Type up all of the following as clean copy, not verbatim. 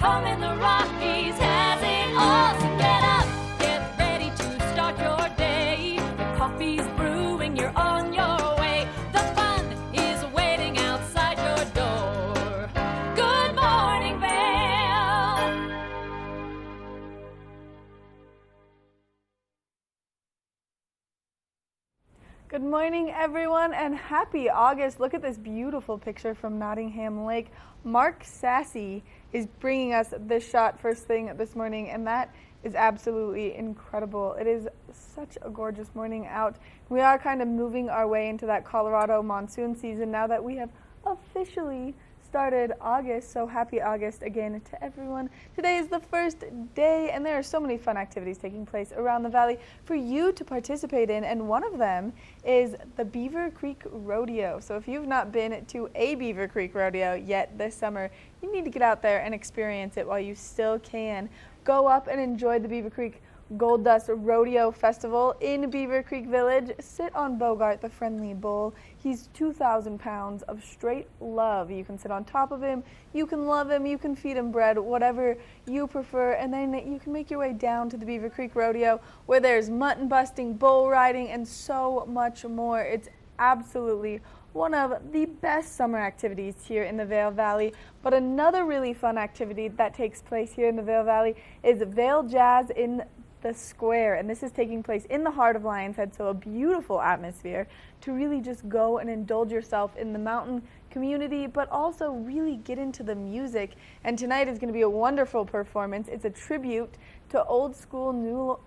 home in the Rockies has it all. So get up, get ready to start your day. The coffee's brewing, you're on your way. The fun is waiting outside your door. Good morning, Vail. Good morning, everyone, and happy August. Look at this beautiful picture from Nottingham Lake. Mark Sassy is bringing us this shot first thing this morning, and that is absolutely incredible. It is such a gorgeous morning out. We are kind of moving our way into that Colorado monsoon season now that we have officially started August, so happy August again to everyone. Today is the first day, and there are so many fun activities taking place around the valley for you to participate in, and one of them is the Beaver Creek Rodeo. So if you've not been to a Beaver Creek Rodeo yet this summer, you need to get out there and experience it while you still can. Go up and enjoy the Beaver Creek Gold Dust Rodeo Festival in Beaver Creek Village. Sit on Bogart, the friendly bull. He's 2,000 pounds of straight love. You can sit on top of him, you can love him, you can feed him bread, whatever you prefer, and then you can make your way down to the Beaver Creek Rodeo where there's mutton busting, bull riding, and so much more. It's absolutely one of the best summer activities here in the Vail Valley. But another really fun activity that takes place here in the Vail Valley is Vail Jazz in the Square, and this is taking place in the heart of Lion's Head, so a beautiful atmosphere to really just go and indulge yourself in the mountain community, but also really get into the music. And tonight is going to be a wonderful performance. It's a tribute to old school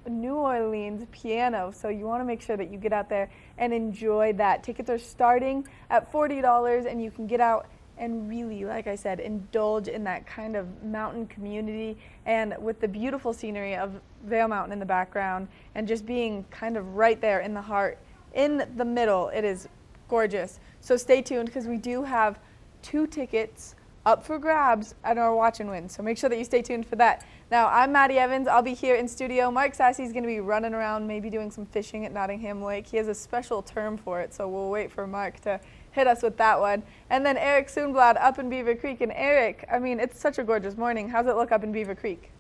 New Orleans piano, so you want to make sure that you get out there and enjoy that. Tickets are starting at $40, and you can get out and really, like I said, indulge in that kind of mountain community, and with the beautiful scenery of Vail Mountain in the background and just being kind of right there in the heart, in the middle, it is gorgeous. So stay tuned because we do have 2 tickets up for grabs at our Watch and Win, so make sure that you stay tuned for that. Now, I'm Maddie Evans. I'll be here in studio. Mark Sassy is going to be running around, maybe doing some fishing at Nottingham Lake. He has a special term for it, so we'll wait for Mark to hit us with that one. And then Eric Soonblad up in Beaver Creek. And Eric, I mean, it's such a gorgeous morning. How's it look up in Beaver Creek?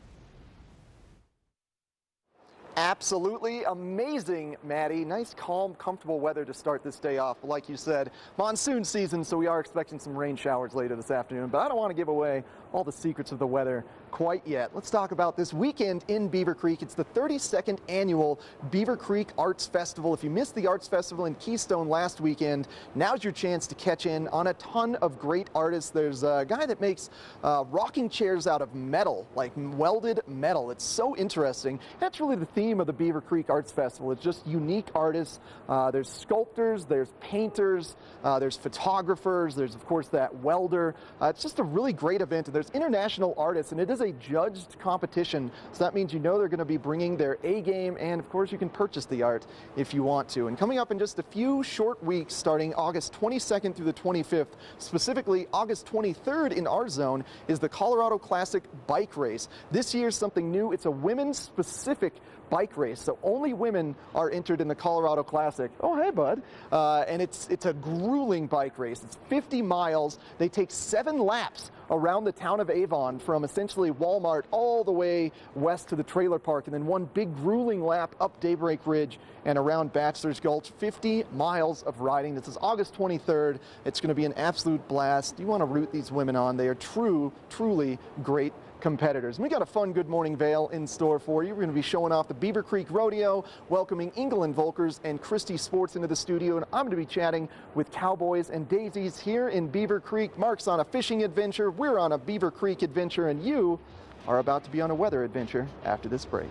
Absolutely amazing, Maddie. Nice, calm, comfortable weather to start this day off. Like you said, monsoon season, so we are expecting some rain showers later this afternoon, but I don't want to give away all the secrets of the weather quite yet. Let's talk about this weekend in Beaver Creek. It's the 32nd annual Beaver Creek Arts Festival. If you missed the Arts Festival in Keystone last weekend, now's your chance to catch in on a ton of great artists. There's a guy that makes rocking chairs out of metal, like welded metal. It's so interesting. That's really the theme of the Beaver Creek Arts Festival. It's just unique artists. There's sculptors, there's painters, there's photographers, there's of course that welder. It's just a really great event. There's international artists, and it is a judged competition, so that means you know they're going to be bringing their A game, and of course you can purchase the art if you want to. And coming up in just a few short weeks, starting August 22nd through the 25th, specifically August 23rd in our zone, is the Colorado Classic Bike Race. This year's something new. It's a women's specific bike race, so only women are entered in the Colorado Classic. Oh, hey, bud. And it's a grueling bike race. It's 50 miles. They take 7 laps around the town of Avon from essentially Walmart all the way west to the trailer park, and then one big grueling lap up Daybreak Ridge and around Bachelor's Gulch. 50 miles of riding. This is August 23rd. It's going to be an absolute blast. You want to root these women on. They are truly great competitors. And we got a fun Good Morning Vail in store for you. We're going to be showing off the Beaver Creek Rodeo, welcoming England Volkers and Christie Sports into the studio, and I'm going to be chatting with Cowboys and Daisies here in Beaver Creek. Mark's on a fishing adventure, we're on a Beaver Creek adventure, and you are about to be on a weather adventure after this break.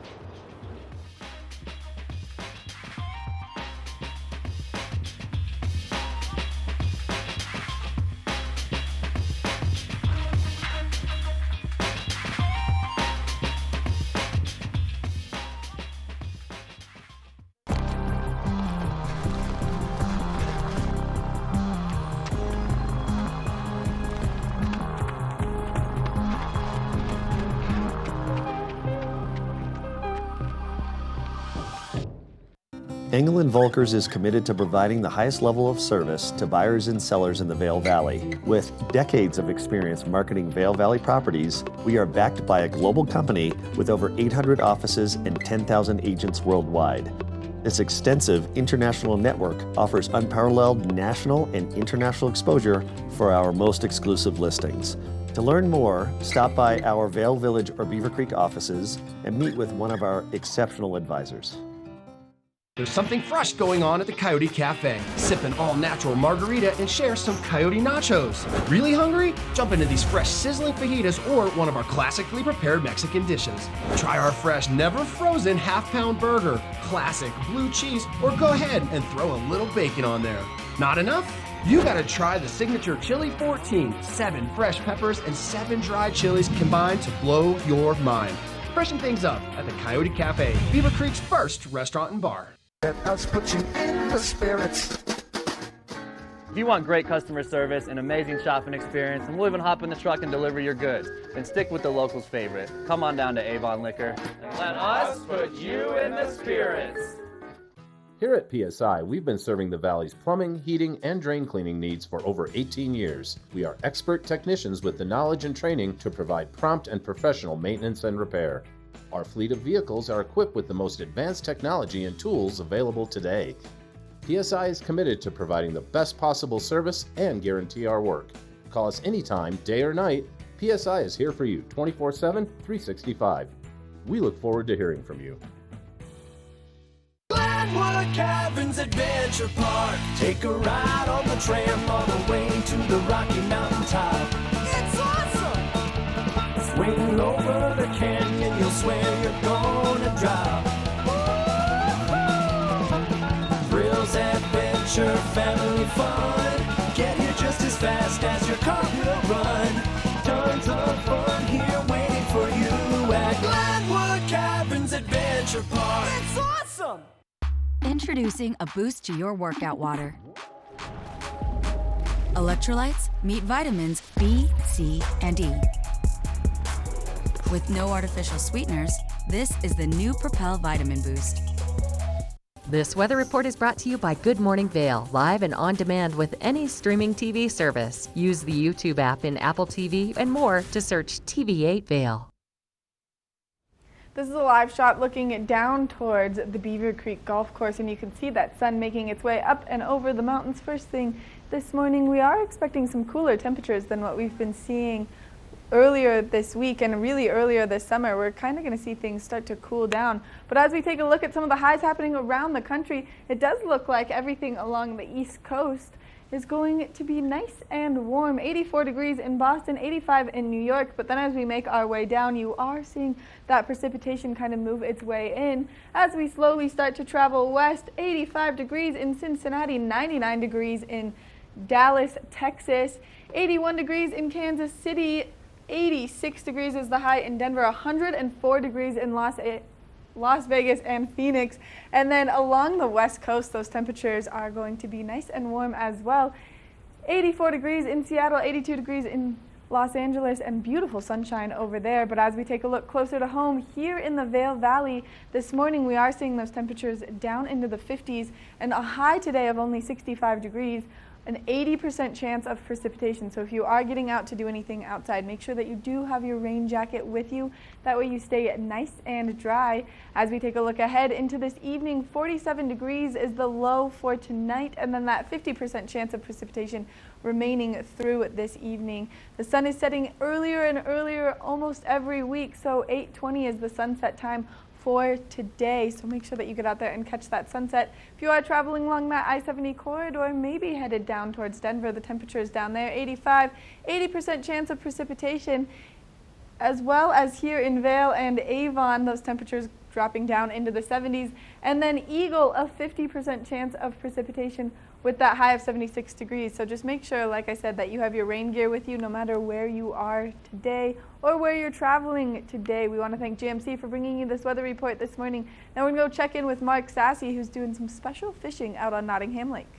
Engel & Volkers is committed to providing the highest level of service to buyers and sellers in the Vail Valley. With decades of experience marketing Vail Valley properties, we are backed by a global company with over 800 offices and 10,000 agents worldwide. This extensive international network offers unparalleled national and international exposure for our most exclusive listings. To learn more, stop by our Vail Village or Beaver Creek offices and meet with one of our exceptional advisors. There's something fresh going on at the Coyote Cafe. Sip an all-natural margarita and share some Coyote nachos. Really hungry? Jump into these fresh sizzling fajitas or one of our classically prepared Mexican dishes. Try our fresh, never frozen half-pound burger, classic blue cheese, or go ahead and throw a little bacon on there. Not enough? You gotta try the signature Chili 14. 7 fresh peppers and 7 dried chilies combined to blow your mind. Freshen things up at the Coyote Cafe, Beaver Creek's first restaurant and bar. Let us put you in the spirits. If you want great customer service and amazing shopping experience, and we'll even hop in the truck and deliver your goods, then stick with the locals' favorite. Come on down to Avon Liquor and let us put you in the spirits. Here at PSI, we've been serving the Valley's plumbing, heating, and drain cleaning needs for over 18 years. We are expert technicians with the knowledge and training to provide prompt and professional maintenance and repair. Our fleet of vehicles are equipped with the most advanced technology and tools available today. PSI is committed to providing the best possible service and guarantee our work. Call us anytime, day or night. PSI is here for you 24/7, 365. We look forward to hearing from you. Glenwood Caverns Adventure Park. Take a ride on the tram all the way to the Rocky Mountain top. It's awesome! Swing over the canyon, you'll swear you're gonna drop. Thrills, adventure, family fun. Get here just as fast as your car will run. Tons of fun here waiting for you at Glenwood Caverns Adventure Park. It's awesome! Introducing a boost to your workout water. Electrolytes meet vitamins B, C, and E. With no artificial sweeteners, this is the new Propel Vitamin Boost. This weather report is brought to you by Good Morning Vail, live and on demand with any streaming TV service. Use the YouTube app in Apple TV and more to search TV8 Vail. This is a live shot looking down towards the Beaver Creek Golf Course, and you can see that sun making its way up and over the mountains. First thing this morning, we are expecting some cooler temperatures than what we've been seeing earlier this week and really earlier this summer. We're kind of going to see things start to cool down. But as we take a look at some of the highs happening around the country, it does look like everything along the East Coast is going to be nice and warm. 84 degrees in Boston, 85 in New York. But then as we make our way down, you are seeing that precipitation kind of move its way in. As we slowly start to travel west, 85 degrees in Cincinnati, 99 degrees in Dallas, Texas, 81 degrees in Kansas City, 86 degrees is the high in Denver, 104 degrees in Las Vegas and Phoenix. And then along the west coast, those temperatures are going to be nice and warm as well. 84 degrees in Seattle, 82 degrees in Los Angeles, and beautiful sunshine over there. But as we take a look closer to home here in the Vail Valley, this morning we are seeing those temperatures down into the 50s and a high today of only 65 degrees. An 80% chance of precipitation. So if you are getting out to do anything outside, make sure that you do have your rain jacket with you. That way you stay nice and dry. As we take a look ahead into this evening, 47 degrees is the low for tonight, and then that 50% chance of precipitation remaining through this evening. The sun is setting earlier and earlier almost every week, so 8:20 is the sunset time for today, so make sure that you get out there and catch that sunset. If you are traveling along that I-70 corridor, maybe headed down towards Denver, the temperature is down there, 85, 80% chance of precipitation, as well as here in Vail and Avon, those temperatures dropping down into the 70s, and then Eagle, a 50% chance of precipitation with that high of 76 degrees. So just make sure, like I said, that you have your rain gear with you no matter where you are today or where you're traveling today. We want to thank GMC for bringing you this weather report this morning. Now we're going to go check in with Mark Sassy, who's doing some special fishing out on Nottingham Lake.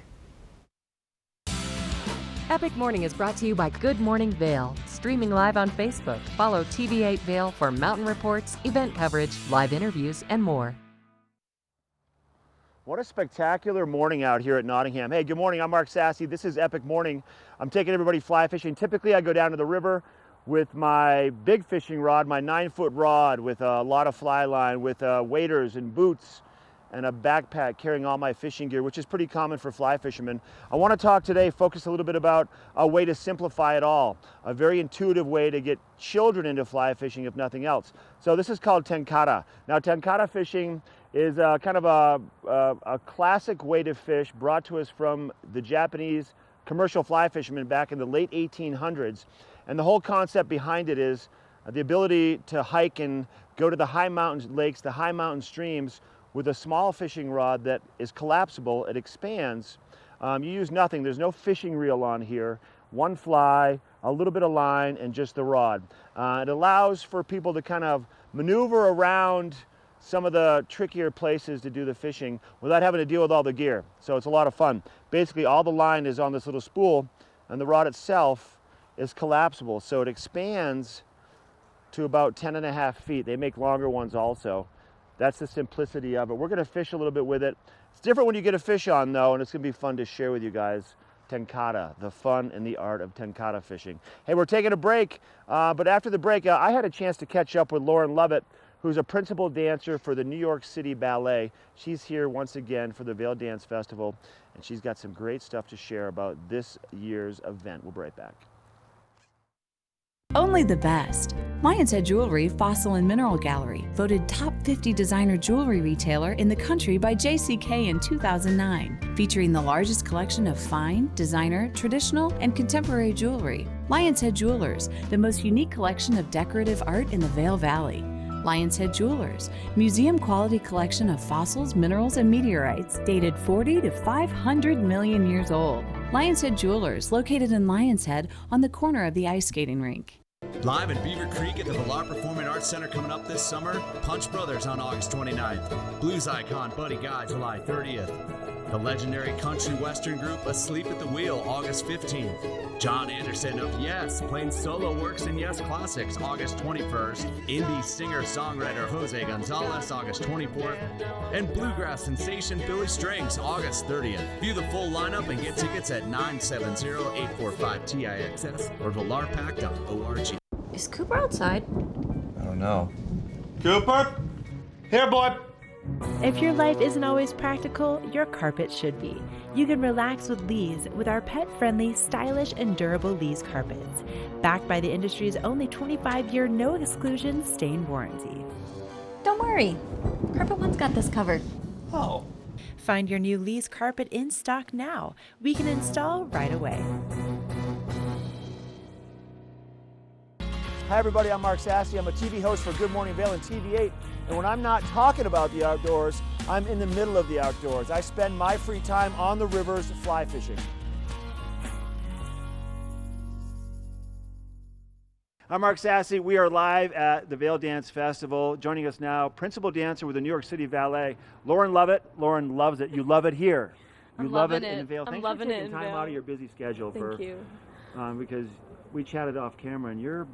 Epic Morning is brought to you by Good Morning Vail, streaming live on Facebook. Follow TV8 Vail for mountain reports, event coverage, live interviews, and more. What a spectacular morning out here at Nottingham. Hey, good morning, I'm Mark Sassy. This is Epic Morning. I'm taking everybody fly fishing. Typically I go down to the river with my big fishing rod, my 9-foot rod with a lot of fly line, with waders and boots and a backpack carrying all my fishing gear, which is pretty common for fly fishermen. I want to talk today, focus a little bit about a way to simplify it all, a very intuitive way to get children into fly fishing if nothing else. So this is called tenkara. Now tenkara fishing is kind of a classic way to fish brought to us from the Japanese commercial fly fishermen back in the late 1800s. And the whole concept behind it is the ability to hike and go to the high mountain lakes, the high mountain streams with a small fishing rod that is collapsible. It expands. You use nothing. There's no fishing reel on here. One fly, a little bit of line, and just the rod. It allows for people to kind of maneuver around some of the trickier places to do the fishing without having to deal with all the gear. So it's a lot of fun. Basically, all the line is on this little spool, and the rod itself is collapsible. So it expands to about 10.5 feet. They make longer ones also. That's the simplicity of it. We're gonna fish a little bit with it. It's different when you get a fish on though, and it's gonna be fun to share with you guys. Tenkara, the fun and the art of tenkara fishing. Hey, we're taking a break, but after the break, I had a chance to catch up with Lauren Lovett, who's a principal dancer for the New York City Ballet. She's here once again for the Vail Dance Festival, and she's got some great stuff to share about this year's event. We'll be right back. Only the best. Lion's Head Jewelry Fossil and Mineral Gallery, voted top 50 designer jewelry retailer in the country by JCK in 2009, featuring the largest collection of fine, designer, traditional, and contemporary jewelry. Lion's Head Jewelers, the most unique collection of decorative art in the Vail Valley. Lion's Head Jewelers, museum quality collection of fossils, minerals, and meteorites dated 40 to 500 million years old. Lion's Head Jewelers, located in Lion's Head on the corner of the ice skating rink. Live in Beaver Creek at the Villar Performing Arts Center coming up this summer, Punch Brothers on August 29th, blues icon Buddy Guy July 30th, the legendary country western group Asleep at the Wheel August 15th, John Anderson of Yes playing solo works in Yes Classics August 21st, indie singer-songwriter Jose Gonzalez August 24th, and bluegrass sensation Billy Strings August 30th. View the full lineup and get tickets at 970-845-TIXS or villarpack.org. Is Cooper outside? I don't know. Cooper? Here, boy. If your life isn't always practical, your carpet should be. You can relax with Lee's with our pet-friendly, stylish, and durable Lee's carpets. Backed by the industry's only 25-year no-exclusion stain warranty. Don't worry. Carpet One's got this covered. Oh. Find your new Lee's carpet in stock now. We can install right away. Hi everybody, I'm Mark Sassy. I'm a TV host for Good Morning Vail and TV8. And when I'm not talking about the outdoors, I'm in the middle of the outdoors. I spend my free time on the rivers fly fishing. I'm Mark Sassy. We are live at the Vail Dance Festival. Joining us now, principal dancer with the New York City Ballet, Lauren Lovett. Lauren loves it. You love it here. You love it in the Vail. Thanks for taking time out of your busy schedule. Thank you. Because we chatted off camera and you're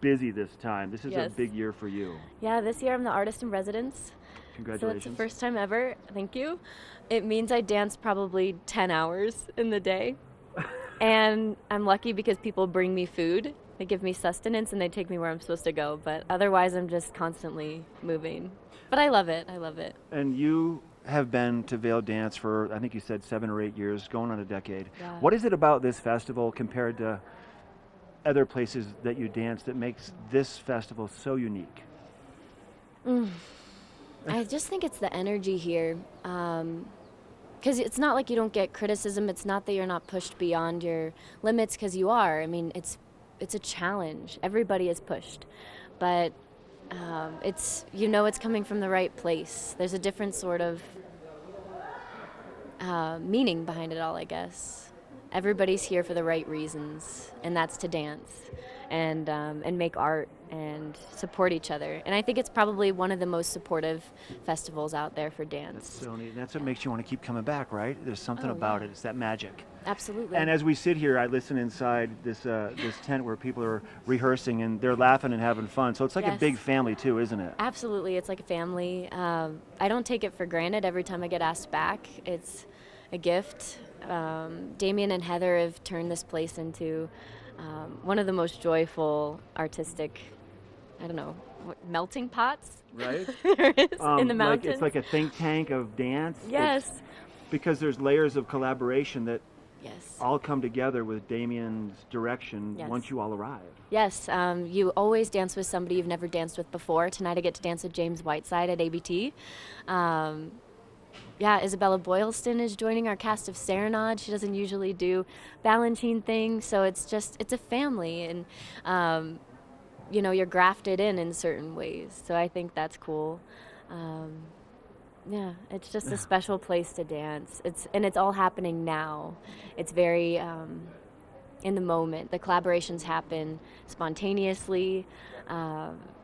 busy this time. This is a big year for you. Yeah, this year I'm the artist in residence. Congratulations. So that's the first time ever. Thank you. It means I dance probably 10 hours in the day. And I'm lucky because people bring me food. They give me sustenance and they take me where I'm supposed to go. But otherwise I'm just constantly moving. But I love it. I love it. And you have been to Vail Dance for, I think you said 7 or 8 years, going on a decade. Yeah. What is it about this festival compared to other places that you dance that makes this festival so unique? I just think it's the energy here. Because it's not like you don't get criticism. It's not that you're not pushed beyond your limits, because you are. I mean, it's a challenge. Everybody is pushed. But it's, it's coming from the right place. There's a different sort of meaning behind it all, I guess. everybody's here for the right reasons, and that's to dance and make art and support each other. And I think it's probably one of the most supportive festivals out there for dance. That's so neat. That's what makes you want to keep coming back, right? There's something about it. It's that magic. Absolutely. And as we sit here, I listen inside this tent where people are rehearsing and they're laughing and having fun. So it's like a big family too, isn't it? Absolutely. It's like a family. I don't take it for granted every time I get asked back. It's a gift. Damien and Heather have turned this place into one of the most joyful, artistic, I don't know, melting pots right? there is in the mountains. It's like a think tank of dance. Yes. Because there's layers of collaboration that yes. all come together with Damien's direction Yes. once you all arrive. Yes, you always dance with somebody you've never danced with before. Tonight I get to dance with James Whiteside at ABT. Yeah, Isabella Boylston is joining our cast of Serenade. She doesn't usually do Balanchine things, so it's a family, and you're grafted in certain ways. So I think that's cool. Yeah, it's just a special place to dance. It's all happening now. It's very in the moment. The collaborations happen spontaneously.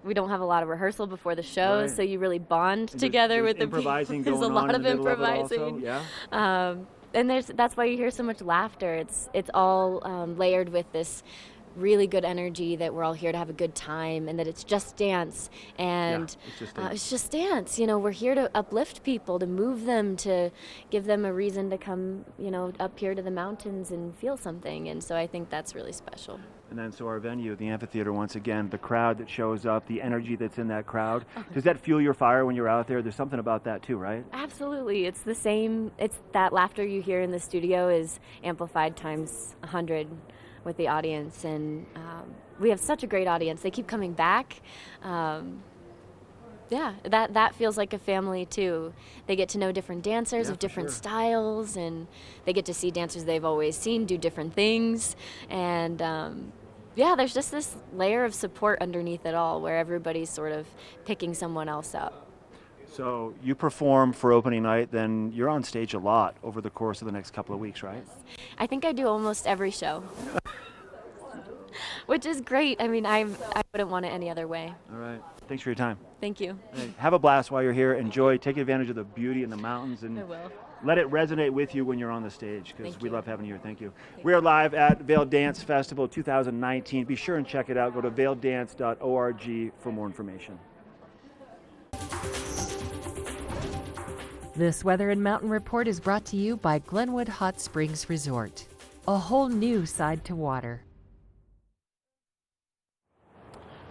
We don't have a lot of rehearsal before the show, right. so you really bond together with the improvising people. There's a going lot on of in the middle of it improvising. also, yeah. And that's why you hear so much laughter. It's all layered with this really good energy that we're all here to have a good time, and that it's just dance, and it's just dance. We're here to uplift people, to move them, to give them a reason to come, up here to the mountains and feel something. And so I think that's really special. And then so our venue, the amphitheater, once again, the crowd that shows up, the energy that's in that crowd. Does that fuel your fire when you're out there? There's something about that too, right? Absolutely. It's the same. It's that laughter you hear in the studio is amplified times 100 with the audience, and we have such a great audience. They keep coming back. Yeah, that feels like a family too. They get to know different dancers of different styles, and they get to see dancers they've always seen do different things. And there's just this layer of support underneath it all, where everybody's sort of picking someone else up. So you perform for opening night, then you're on stage a lot over the course of the next couple of weeks, right? I think I do almost every show, which is great. I mean, I wouldn't want it any other way. All right. Thanks for your time. Thank you. Hey, have a blast while you're here. Enjoy. Take advantage of the beauty in the mountains, and I will. Let it resonate with you when you're on the stage, because we love having you here. Thank you. We are live at Vail Dance Festival 2019. Be sure and check it out. Go to vaildance.org for more information. This Weather and Mountain Report is brought to you by Glenwood Hot Springs Resort, a whole new side to water.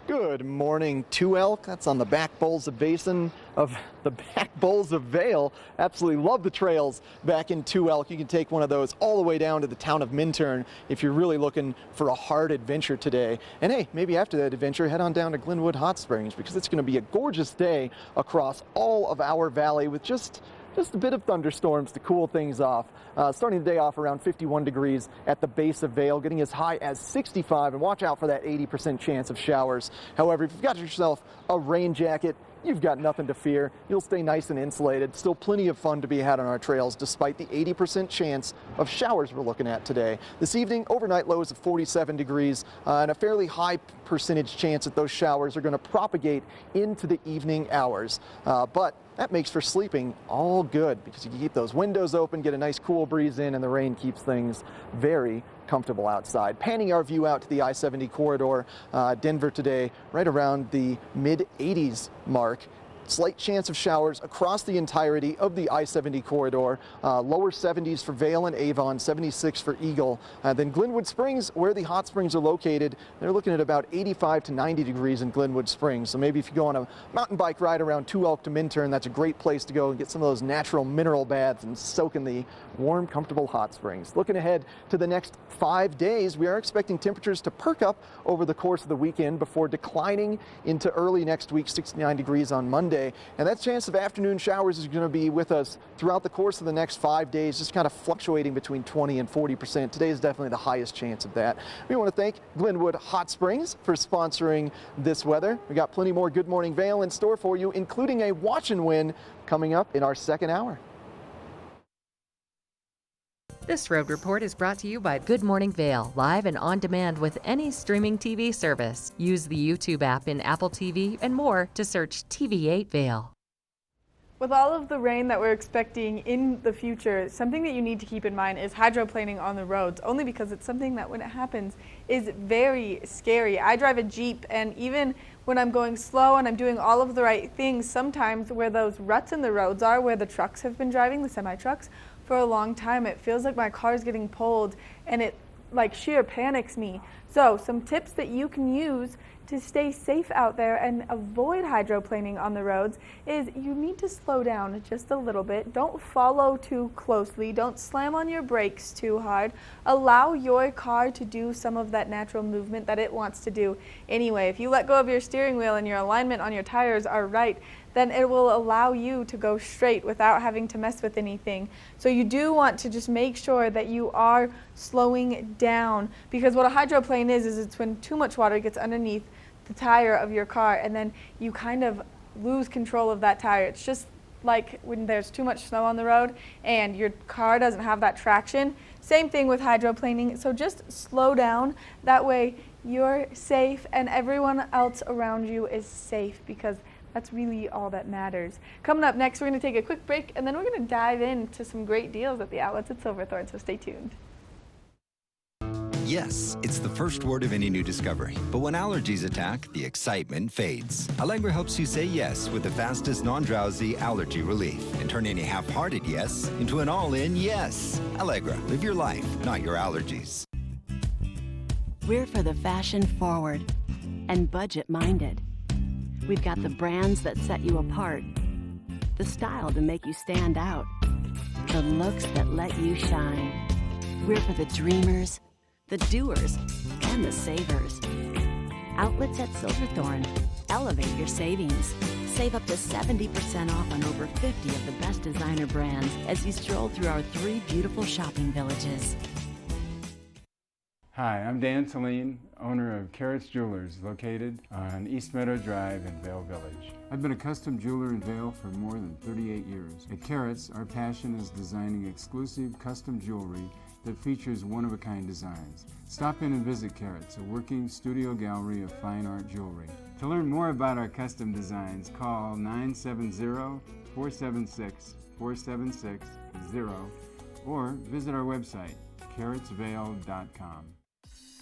Good morning, Two Elk. That's on the back bowls of Basin of the back bowls of Vail. Absolutely love the trails back in Two Elk. You can take one of those all the way down to the town of Minturn if you're really looking for a hard adventure today. And hey, maybe after that adventure, head on down to Glenwood Hot Springs, because it's going to be a gorgeous day across all of our valley with just a bit of thunderstorms to cool things off. Starting the day off around 51 degrees at the base of Vail, getting as high as 65, and watch out for that 80% chance of showers. However, if you've got yourself a rain jacket, you've got nothing to fear. You'll stay nice and insulated. Still plenty of fun to be had on our trails despite the 80% chance of showers we're looking at today. This evening, overnight lows of 47 degrees and a fairly high percentage chance that those showers are going to propagate into the evening hours. But that makes for sleeping all good, because you can keep those windows open, get a nice cool breeze in, and the rain keeps things very comfortable outside. Panning our view out to the I-70 corridor, Denver today right around the mid-80s mark. Slight chance of showers across the entirety of the I-70 corridor. Lower 70s for Vail and Avon, 76 for Eagle. Then Glenwood Springs, where the hot springs are located, they're looking at about 85 to 90 degrees in Glenwood Springs. So maybe if you go on a mountain bike ride around Two Elk to Minturn, that's a great place to go and get some of those natural mineral baths and soak in the warm, comfortable hot springs. Looking ahead to the next 5 days, we are expecting temperatures to perk up over the course of the weekend before declining into early next week, 69 degrees on Monday. And that chance of afternoon showers is going to be with us throughout the course of the next 5 days, just kind of fluctuating between 20 and 40%. Today is definitely the highest chance of that. We want to thank Glenwood Hot Springs for sponsoring this weather. We got plenty more Good Morning Vail in store for you, including a watch and win coming up in our second hour. This road report is brought to you by Good Morning Vail, live and on demand with any streaming TV service. Use the YouTube app in Apple TV and more to search TV8 Vail. With all of the rain that we're expecting in the future, something that you need to keep in mind is hydroplaning on the roads, only because it's something that when it happens is very scary. I drive a Jeep, and even when I'm going slow and I'm doing all of the right things, sometimes where those ruts in the roads are, where the trucks have been driving, the semi-trucks, for a long time, it feels like my car is getting pulled, and it like sheer panics me. So some tips that you can use to stay safe out there and avoid hydroplaning on the roads is you need to slow down just a little bit. Don't follow too closely. Don't slam on your brakes too hard. Allow your car to do some of that natural movement that it wants to do anyway. If you let go of your steering wheel and your alignment on your tires are right, then it will allow you to go straight without having to mess with anything. So you do want to just make sure that you are slowing down, because what a hydroplane is it's when too much water gets underneath the tire of your car and then you kind of lose control of that tire. It's just like when there's too much snow on the road and your car doesn't have that traction. Same thing with hydroplaning. So just slow down. That way you're safe and everyone else around you is safe, because that's really all that matters. Coming up next, we're going to take a quick break, and then we're going to dive into some great deals at the outlets at Silverthorne, so stay tuned. Yes, it's the first word of any new discovery. But when allergies attack, the excitement fades. Allegra helps you say yes with the fastest non-drowsy allergy relief and turn any half-hearted yes into an all-in yes. Allegra, live your life, not your allergies. We're for the fashion-forward and budget-minded. We've got the brands that set you apart, the style to make you stand out, the looks that let you shine. We're for the dreamers, the doers, and the savers. Outlets at Silverthorne. Elevate your savings. Save up to 70% off on over 50 of the best designer brands as you stroll through our 3 beautiful shopping villages. Hi, I'm Dan Saline, owner of Carrots Jewelers, located on East Meadow Drive in Vail Village. I've been a custom jeweler in Vail for more than 38 years. At Carrots, our passion is designing exclusive custom jewelry that features one-of-a-kind designs. Stop in and visit Carrots, a working studio gallery of fine art jewelry. To learn more about our custom designs, call 970-476-4760 or visit our website, carrotsvale.com.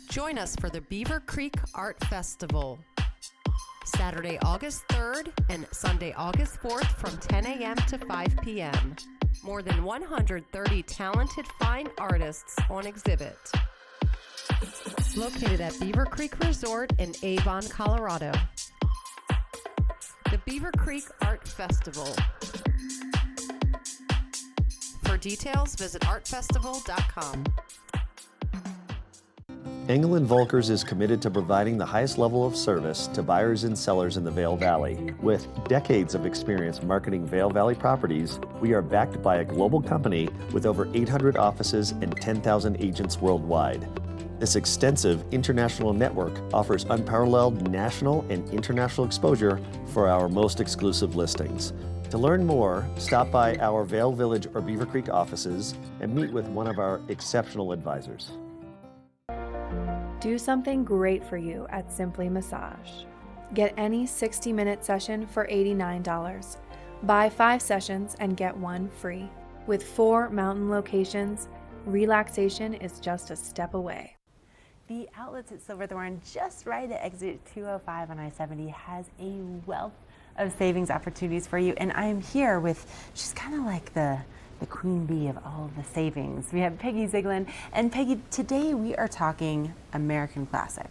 Join us for the Beaver Creek Art Festival, Saturday, August 3rd and Sunday, August 4th from 10 a.m. to 5 p.m. More than 130 talented fine artists on exhibit. Located at Beaver Creek Resort in Avon, Colorado. The Beaver Creek Art Festival. For details, visit artfestival.com. Engel & Volkers is committed to providing the highest level of service to buyers and sellers in the Vail Valley. With decades of experience marketing Vail Valley properties, we are backed by a global company with over 800 offices and 10,000 agents worldwide. This extensive international network offers unparalleled national and international exposure for our most exclusive listings. To learn more, stop by our Vail Village or Beaver Creek offices and meet with one of our exceptional advisors. Do something great for you at Simply Massage. Get any 60-minute session for $89. Buy 5 sessions and get 1 free. With 4 mountain locations, relaxation is just a step away. The Outlets at Silverthorne, just right at exit 205 on I-70, has a wealth of savings opportunities for you. And I am here with, she's kind of like the queen bee of all of the savings. We have Peggy Ziegler. And Peggy, today we are talking American Classic.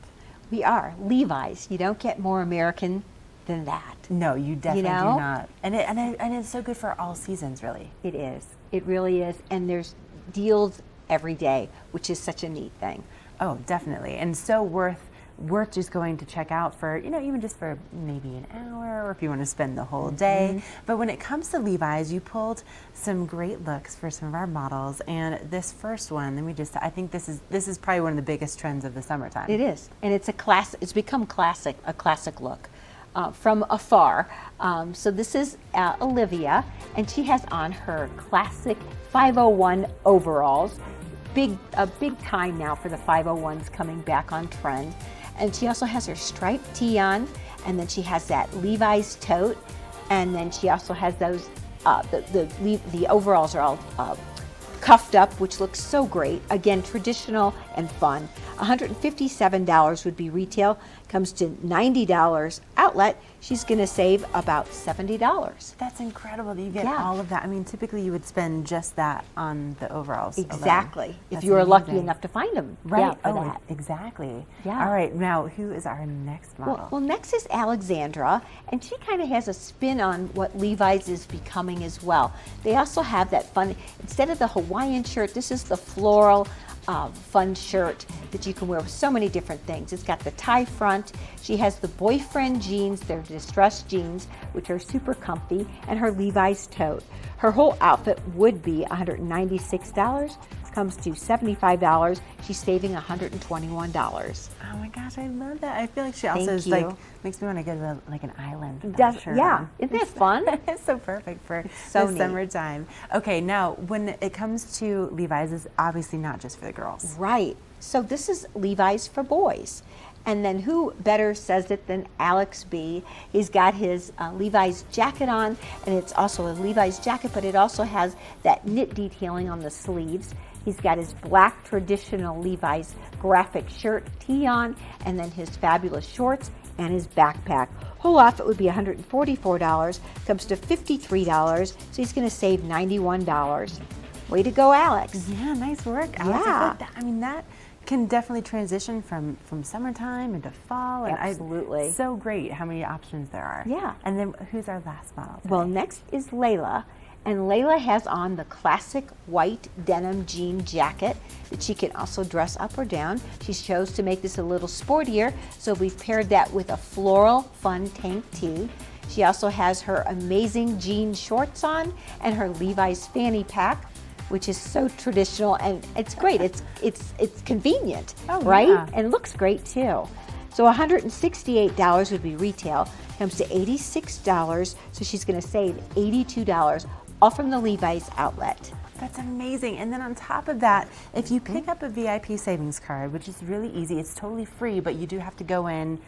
We are. Levi's. You don't get more American than that. No, you definitely do not. And it's so good for all seasons, really. It is. It really is. And there's deals every day, which is such a neat thing. Oh, definitely. And so worth just going to check out for, even just for maybe an hour, or if you want to spend the whole day. Mm-hmm. But when it comes to Levi's, you pulled some great looks for some of our models. And this first one, I think this is probably one of the biggest trends of the summertime. It is. And it's it's become a classic look. From afar. So this is Olivia, and she has on her classic 501 overalls. big time now for the 501s coming back on trend. And she also has her striped tee on, and then she has that Levi's tote, and then she also has those, the overalls are all cuffed up, which looks so great. Again, traditional and fun. $157 would be retail, comes to $90 outlet. She's gonna save about $70. That's incredible that you get Yeah. all of that. I mean, typically you would spend just that on the overalls. Exactly. alone. If That's you were lucky amazing. enough to find them. Right. Yeah, for oh, that. exactly. Yeah. All right. Now, who is our next model? Well, next is Alexandra, and she kind of has a spin on what Levi's is becoming as well. They also have that fun, instead of the Hawaiian shirt, this is the floral fun shirt that you can wear with so many different things. It's got the tie front. She has the boyfriend jeans, they're distressed jeans, which are super comfy, and her Levi's tote. Her whole outfit would be $196. Comes to $75. She's saving $121. Oh my gosh, I love that. I feel like she also Thank is you. like makes me want to go to like an island. with that Does, shirt yeah, on. isn't that fun? It's so perfect for so the neat. summertime. Okay, now when it comes to Levi's, is obviously not just for the girls. Right. So this is Levi's for boys. And then who better says it than Alex B? He's got his Levi's jacket on, and it's also a Levi's jacket, but it also has that knit detailing on the sleeves. He's got his black traditional Levi's graphic shirt tee on, and then his fabulous shorts and his backpack. Whole outfit would be $144, comes to $53, so he's going to save $91. Way to go, Alex. Yeah, nice work, Alex. I feel Yeah. like that, I mean, that can definitely transition from summertime into fall. And Absolutely. So great how many options there are. Yeah. And then who's our last model today? Well, next is Layla, and Layla has on the classic white denim jean jacket that she can also dress up or down. She chose to make this a little sportier, so we've paired that with a floral fun tank tee. She also has her amazing jean shorts on and her Levi's fanny pack, which is so traditional, and it's great. It's convenient, right? yeah. And looks great too. So $168 would be retail, comes to $86, so she's going to save $82, all from the Levi's outlet. That's amazing. And then on top of that, if you pick up a VIP savings card, which is really easy, it's totally free, but you do have to go in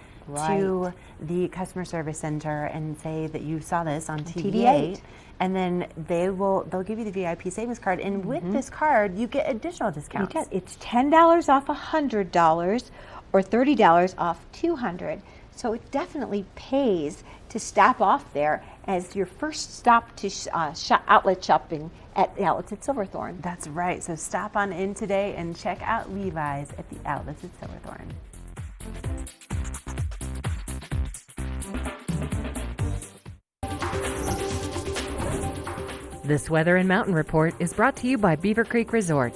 to the customer service center and say that you saw this on TV8. And then they'll give you the VIP savings card, and with this card, you get additional discounts. It's $10 off $100 or $30 off $200. So it definitely pays to stop off there as your first stop to outlet shopping at outlets at Silverthorne. That's right. So stop on in today and check out Levi's at the outlets at Silverthorne. This Weather and Mountain Report is brought to you by Beaver Creek Resort.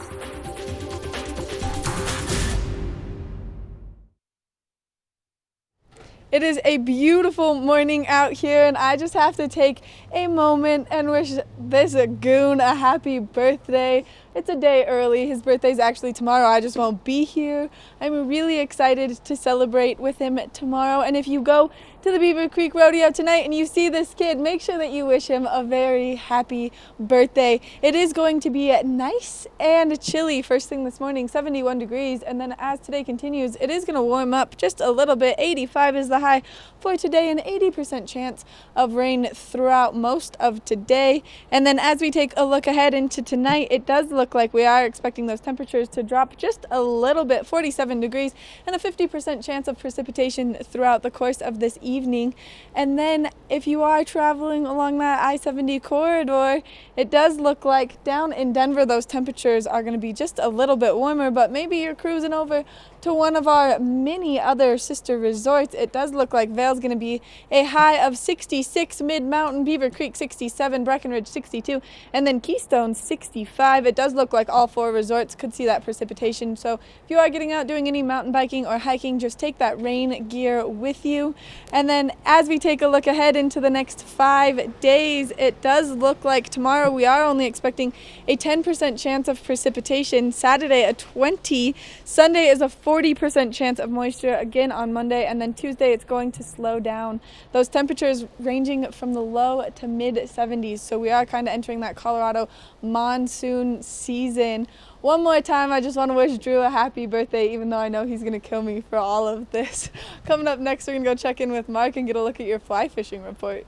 It is a beautiful morning out here, and I just have to take a moment and wish this goon a happy birthday. It's a day early. His birthday's actually tomorrow. I just won't be here. I'm really excited to celebrate with him tomorrow. And if you go to the Beaver Creek Rodeo tonight and you see this kid, make sure that you wish him a very happy birthday. It is going to be nice and chilly first thing this morning, 71 degrees. And then as today continues, it is going to warm up just a little bit. 85 is the high for today, an 80% chance of rain throughout most of today. And then as we take a look ahead into tonight, it does look like we are expecting those temperatures to drop just a little bit, 47 degrees, and a 50% chance of precipitation throughout the course of this evening. And then if you are traveling along that I-70 corridor, it does look like down in Denver those temperatures are going to be just a little bit warmer, but maybe you're cruising over to one of our many other sister resorts. It does look like Vail's going to be a high of 66, Mid-Mountain, Beaver Creek 67, Breckenridge 62, and then Keystone 65. It does look like all four resorts could see that precipitation. So if you are getting out doing any mountain biking or hiking, just take that rain gear with you. And then as we take a look ahead into the next 5 days, it does look like tomorrow we are only expecting a 10% chance of precipitation, Saturday a 20, Sunday is a 40% chance of moisture again on Monday, and then Tuesday it's going to slow down. Those temperatures ranging from the low to mid 70s, so we are kind of entering that Colorado monsoon season. One more time, I just want to wish Drew a happy birthday, even though I know he's going to kill me for all of this. Coming up next, we're going to go check in with Mark and get a look at your fly fishing report.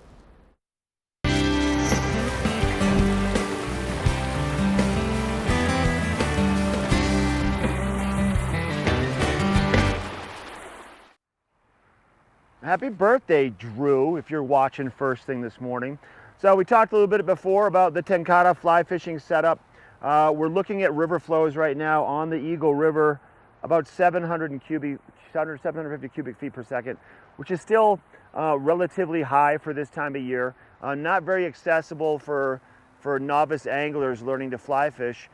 Happy birthday, Drew, if you're watching first thing this morning. So we talked a little bit before about the Tenkara fly fishing setup. We're looking at river flows right now on the Eagle River, about 750 cubic feet per second, which is still relatively high for this time of year. Not very accessible for novice anglers learning to fly fish.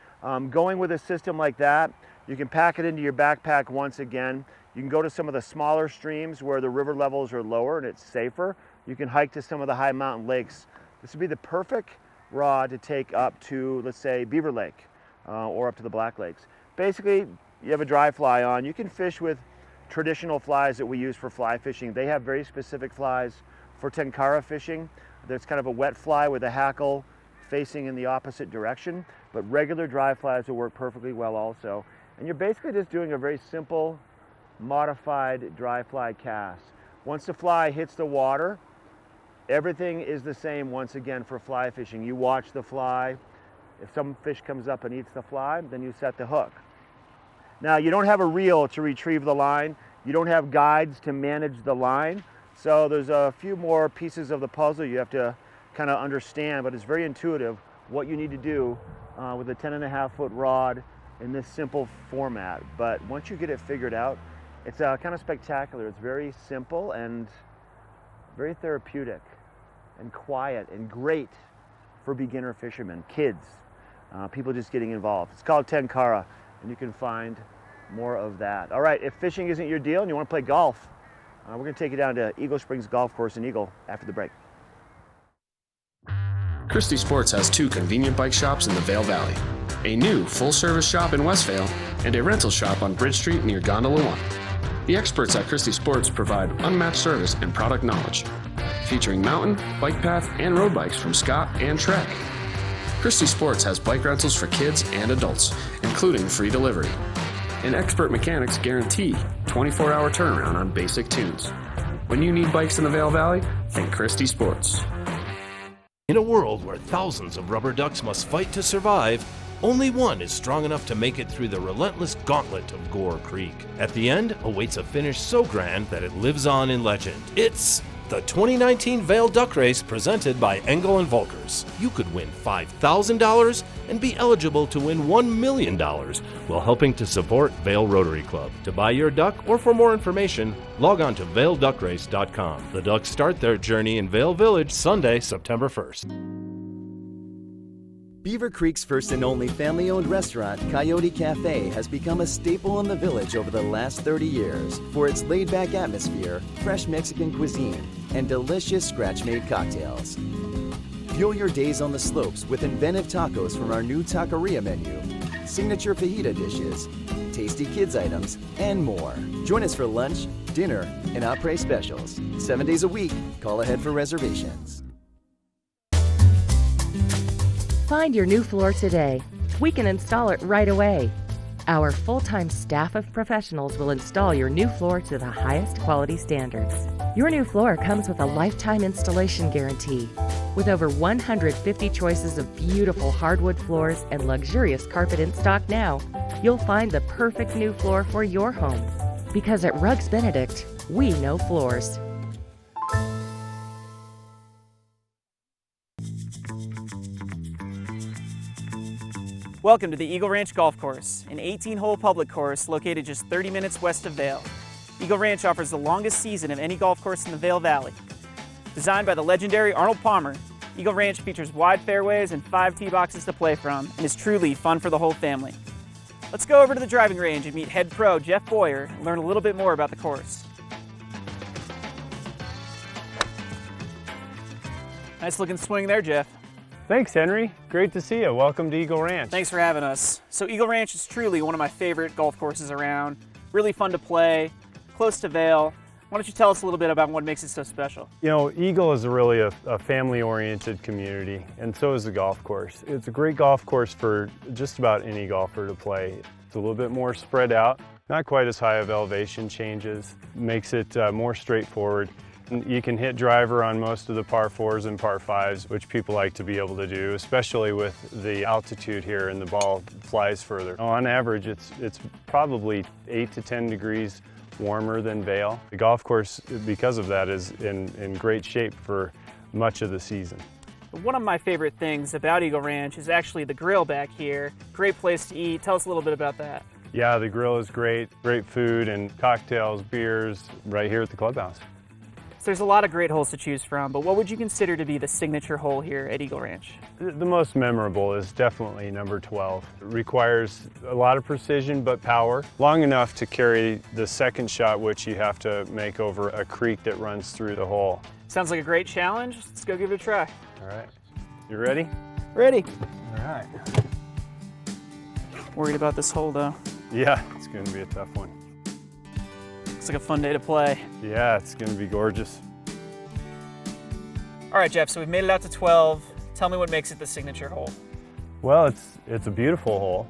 Going with a system like that, you can pack it into your backpack once again. You can go to some of the smaller streams where the river levels are lower and it's safer. You can hike to some of the high mountain lakes. This would be the perfect rod to take up to, let's say, Beaver Lake or up to the Black Lakes. Basically, you have a dry fly on. You can fish with traditional flies that we use for fly fishing. They have very specific flies for Tenkara fishing. There's kind of a wet fly with a hackle facing in the opposite direction, but regular dry flies will work perfectly well also. And you're basically just doing a very simple, modified dry fly cast. Once the fly hits the water, everything is the same once again for fly fishing. You watch the fly. If some fish comes up and eats the fly, then you set the hook. Now, you don't have a reel to retrieve the line. You don't have guides to manage the line. So there's a few more pieces of the puzzle you have to kind of understand, but it's very intuitive what you need to do with a 10.5-foot rod in this simple format. But once you get it figured out, it's kind of spectacular. It's very simple and very therapeutic and quiet and great for beginner fishermen, kids, people just getting involved. It's called Tenkara, and you can find more of that. All right, if fishing isn't your deal and you want to play golf, we're going to take you down to Eagle Springs Golf Course in Eagle after the break. Christie Sports has 2 convenient bike shops in the Vail Valley, a new full-service shop in Westvale, and a rental shop on Bridge Street near Gondola 1. The experts at Christie Sports provide unmatched service and product knowledge, featuring mountain, bike path, and road bikes from Scott and Trek. Christie Sports has bike rentals for kids and adults, including free delivery. And expert mechanics guarantee 24-hour turnaround on basic tunes. When you need bikes in the Vail Valley, think Christie Sports. In a world where thousands of rubber ducks must fight to survive, only one is strong enough to make it through the relentless gauntlet of Gore Creek. At the end awaits a finish so grand that it lives on in legend. It's the 2019 Vail Duck Race presented by Engel & Volkers. You could win $5,000 and be eligible to win $1 million while helping to support Vail Rotary Club. To buy your duck or for more information, log on to vailduckrace.com. The Ducks start their journey in Vail Village Sunday, September 1st. Beaver Creek's first and only family-owned restaurant, Coyote Cafe, has become a staple in the village over the last 30 years for its laid-back atmosphere, fresh Mexican cuisine, and delicious scratch-made cocktails. Fuel your days on the slopes with inventive tacos from our new taqueria menu, signature fajita dishes, tasty kids items, and more. Join us for lunch, dinner, and après specials. 7 days a week. Call ahead for reservations. Find your new floor today. We can install it right away. Our full-time staff of professionals will install your new floor to the highest quality standards. Your new floor comes with a lifetime installation guarantee. With over 150 choices of beautiful hardwood floors and luxurious carpet in stock now, you'll find the perfect new floor for your home. Because at Rugs Benedict, we know floors. Welcome to the Eagle Ranch Golf Course, an 18-hole public course located just 30 minutes west of Vail. Eagle Ranch offers the longest season of any golf course in the Vail Valley. Designed by the legendary Arnold Palmer, Eagle Ranch features wide fairways and 5 tee boxes to play from and is truly fun for the whole family. Let's go over to the driving range and meet head pro Jeff Boyer and learn a little bit more about the course. Nice looking swing there, Jeff. Thanks, Henry. Great to see you. Welcome to Eagle Ranch. Thanks for having us. So Eagle Ranch is truly one of my favorite golf courses around. really fun to play, close to Vail. Why don't you tell us a little bit about what makes it so special? You know, Eagle is really a family-oriented community, and so is the golf course. It's a great golf course for just about any golfer to play. It's a little bit more spread out, not quite as high of elevation changes, makes it more straightforward. You can hit driver on most of the par 4s and par 5s, which people like to be able to do, especially with the altitude here and the ball flies further. On average, it's probably 8 to 10 degrees warmer than Vail. The golf course, because of that, is in great shape for much of the season. One of my favorite things about Eagle Ranch is actually the grill back here. Great place to eat. Tell us a little bit about that. Yeah, the grill is great. Great food and cocktails, beers right here at the clubhouse. So there's a lot of great holes to choose from, but what would you consider to be the signature hole here at Eagle Ranch? The most memorable is definitely number 12. It requires a lot of precision but power, long enough to carry the second shot, which you have to make over a creek that runs through the hole. Sounds like a great challenge. Let's go give it a try. All right. You ready? Ready. All right. Worried about this hole though. Yeah, it's going to be a tough one. Looks like a fun day to play. Yeah, it's going to be gorgeous. All right, Jeff, so we've made it out to 12. Tell me what makes it the signature hole. Well, it's a beautiful hole,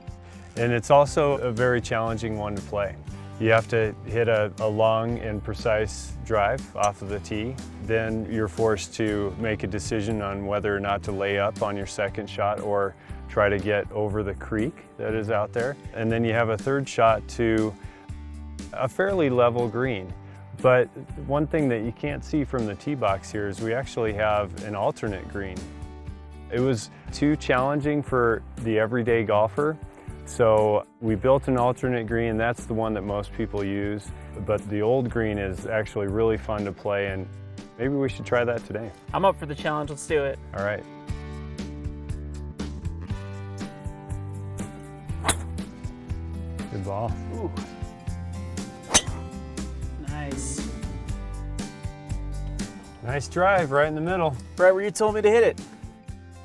and it's also a very challenging one to play. You have to hit a long and precise drive off of the tee. Then you're forced to make a decision on whether or not to lay up on your second shot or try to get over the creek that is out there. And then you have a third shot to a fairly level green. But one thing that you can't see from the tee box here is we actually have an alternate green. It was too challenging for the everyday golfer, so we built an alternate green. That's the one that most people use, but the old green is actually really fun to play, and maybe we should try that today. I'm up for the challenge. Let's do it. All right. Good ball. Ooh. Nice. Nice drive right in the middle. Right where you told me to hit it.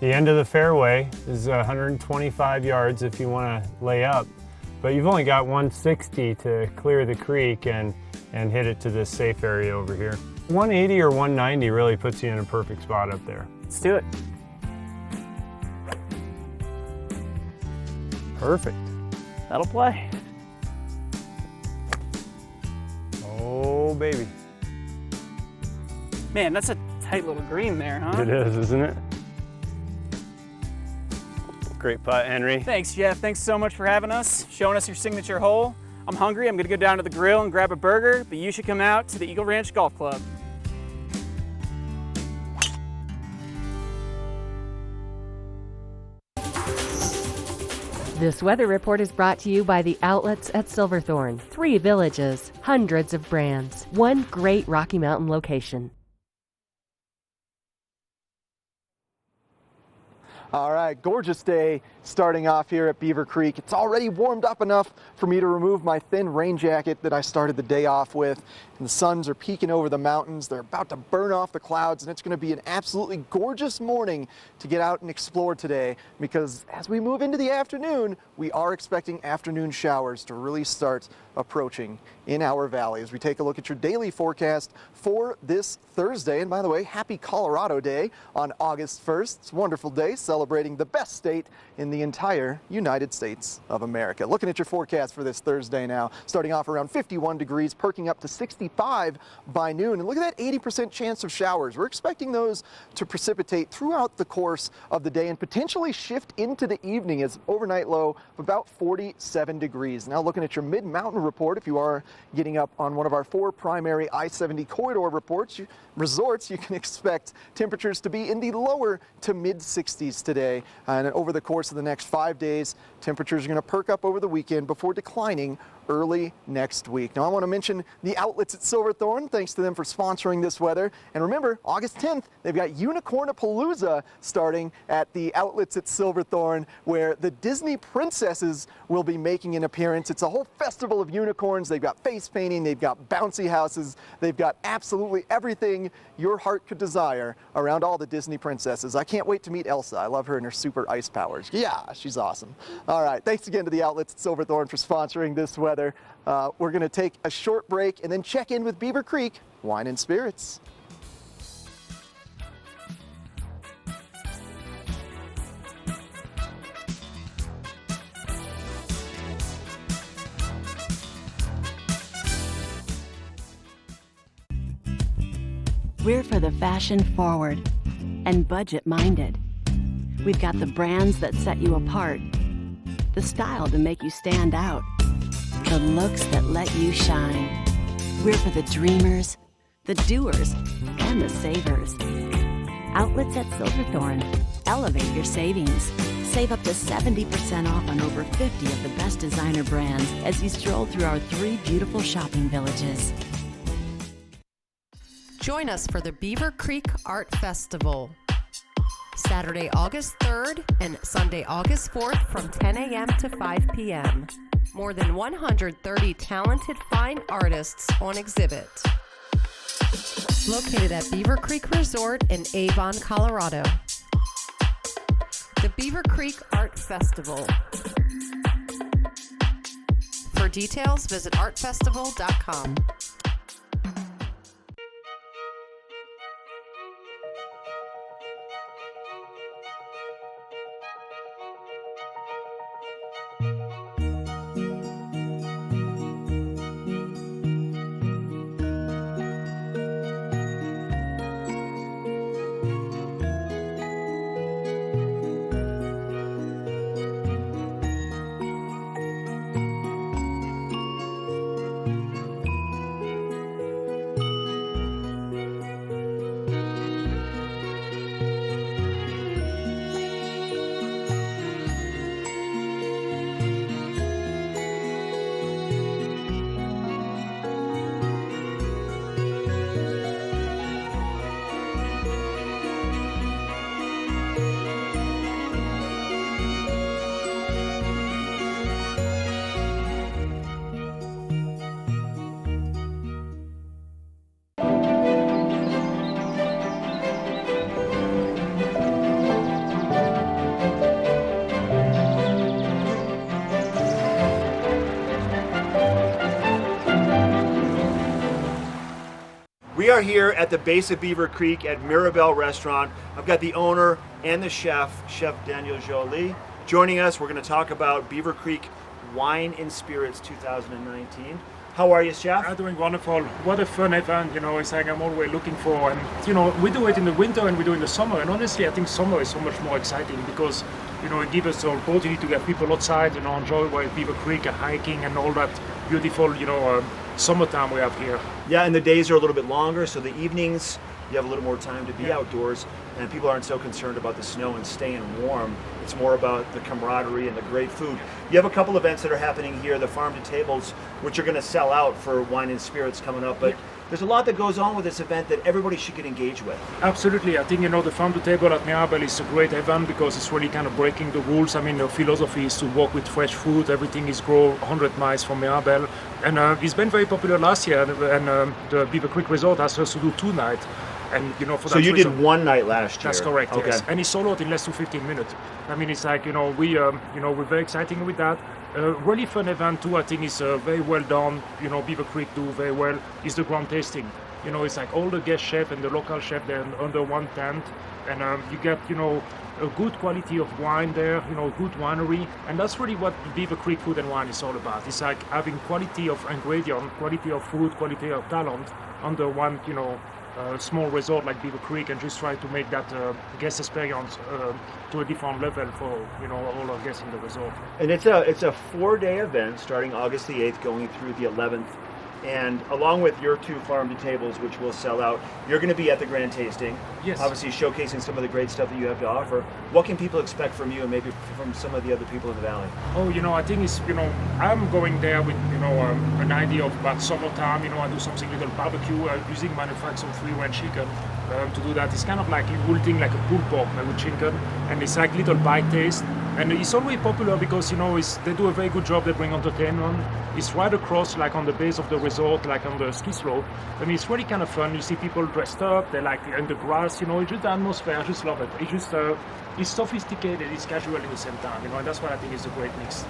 The end of the fairway is 125 yards if you want to lay up, but you've only got 160 to clear the creek and hit it to this safe area over here. 180 or 190 really puts you in a perfect spot up there. Let's do it. Perfect. That'll play. Oh, baby. Man, that's a tight little green there, huh? It is, isn't it? Great putt, Henry. Thanks, Jeff. Thanks so much for having us, showing us your signature hole. I'm hungry. I'm going to go down to the grill and grab a burger, but you should come out to the Eagle Ranch Golf Club. This weather report is brought to you by the outlets at Silverthorne. 3 villages, hundreds of brands, one great Rocky Mountain location. All right, gorgeous day starting off here at Beaver Creek. It's already warmed up enough for me to remove my thin rain jacket that I started the day off with. And the suns are peeking over the mountains. They're about to burn off the clouds, and it's going to be an absolutely gorgeous morning to get out and explore today, because as we move into the afternoon, we are expecting afternoon showers to really start approaching in our valley. As we take a look at your daily forecast for this Thursday, and by the way, happy Colorado Day on August 1st. It's a wonderful day celebrating the best state in the entire United States of America. Looking at your forecast for this Thursday now, starting off around 51 degrees, perking up to 65 by noon. And look at that 80% chance of showers. We're expecting those to precipitate throughout the course of the day and potentially shift into the evening as overnight low of about 47 degrees. Now looking at your mid-mountain report, if you are getting up on one of our 4 primary I-70 corridor resorts, you can expect temperatures to be in the lower to mid-60s today. And over the course of the next 5 days, temperatures are going to perk up over the weekend before declining early next week. Now I want to mention the outlets at Silverthorne. Thanks to them for sponsoring this weather. And remember, August 10th, they've got Unicornapalooza starting at the outlets at Silverthorne, where the Disney princesses will be making an appearance. It's a whole festival of unicorns. They've got face painting, they've got bouncy houses, they've got absolutely everything your heart could desire around all the Disney princesses. I can't wait to meet Elsa. I love her and her super ice powers. Yeah, she's awesome. All right, thanks again to the outlets at Silverthorne for sponsoring this weather. weather. We're going to take a short break and then check in with Beaver Creek Wine and Spirits. We're for the fashion forward and budget minded. We've got the brands that set you apart, the style to make you stand out, the looks that let you shine. We're for the dreamers, the doers, and the savers. Outlets at Silverthorne. Elevate your savings. Save up to 70% off on over 50 of the best designer brands as you stroll through our 3 beautiful shopping villages. Join us for the Beaver Creek Art Festival, Saturday, August 3rd and Sunday, August 4th from 10 a.m. to 5 p.m. More than 130 talented fine artists on exhibit. Located at Beaver Creek Resort in Avon, Colorado. The Beaver Creek Art Festival. For details, visit artfestival.com. We are here at the base of Beaver Creek at Mirabelle Restaurant. I've got the owner and the chef, Chef Daniel Jolie, joining us. We're going to talk about Beaver Creek Wine and Spirits 2019. How are you, Chef? I'm doing wonderful. What a fun event, you know, it's like I'm always looking for. And, you know, we do it in the winter and we do it in the summer. And honestly, I think summer is so much more exciting because, you know, it gives us the opportunity to get people outside, you know, enjoy Beaver Creek, hiking and all that beautiful, you know, summertime we have here. Yeah, and the days are a little bit longer, so the evenings you have a little more time to be outdoors, and people aren't so concerned about the snow and staying warm. It's more about the camaraderie and the great food. You have a couple events that are happening here, the Farm to Tables, which are going to sell out for wine and spirits coming up, but there's a lot that goes on with this event that everybody should get engaged with. Absolutely. I think, you know, the Farm to Table at Mirabelle is a great event because it's really kind of breaking the rules. I mean, the philosophy is to work with fresh food. Everything is grown 100 miles from Mirabelle. And it's been very popular last year, and the Beaver Creek Resort asked us to do 2 nights. And, you know, for so that you reason, did 1 night last year? That's correct, okay. Yes. And it's sold out in less than 15 minutes. I mean, it's like, you know, we're very excited with that. Really fun event too. I think it's very well done. You know, Beaver Creek do very well. Is the ground tasting. You know, it's like all the guest chef and the local chef, they're under one tent. And you get, you know, a good quality of wine there, you know, good winery. And that's really what Beaver Creek Food and Wine is all about. It's like having quality of ingredient, quality of food, quality of talent under one, you know, small resort like Beaver Creek, and just try to make that guest experience to a different level for, you know, all our guests in the resort. And it's a 4-day event starting August the 8th going through the 11th. And along with your 2 Farm to Tables, which will sell out, you're going to be at the grand tasting. Yes. Obviously showcasing some of the great stuff that you have to offer. What can people expect from you and maybe from some of the other people in the valley? Oh, you know, I think it's, you know, I'm going there with, you know, an idea of about summertime. You know, I do something little barbecue using manufactured free-range chicken to do that. It's kind of like a whole thing like a pulled pork with chicken, and it's like little bite taste. And it's always popular because, you know, they do a very good job. They bring entertainment. It's right across, like on the base of the resort, like on the ski slope. I mean, it's really kind of fun. You see people dressed up. They're like in the grass. You know, it's just the atmosphere. I just love it. It's just it's sophisticated. It's casual at the same time. You know, and that's what I think is a great mix.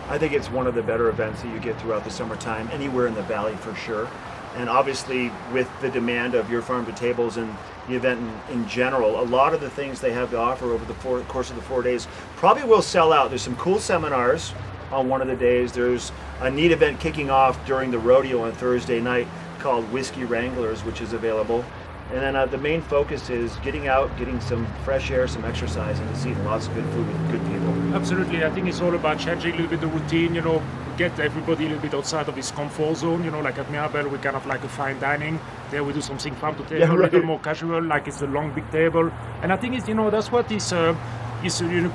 I think it's one of the better events that you get throughout the summertime, anywhere in the valley for sure. And obviously with the demand of Your Farm to Tables and the event in general, a lot of the things they have to offer over the course of the 4 days probably will sell out. There's some cool seminars on one of the days. There's a neat event kicking off during the rodeo on Thursday night called Whiskey Wranglers, which is available. And then the main focus is getting out, getting some fresh air, some exercise, and eating lots of good food with good people. Absolutely. I think it's all about changing a little bit the routine, get everybody a little bit outside of his comfort zone. Like at Mirabel, we kind of like a fine dining. There we do something farm to table, a little more casual, like it's a long big table. And I think it's, that's what is a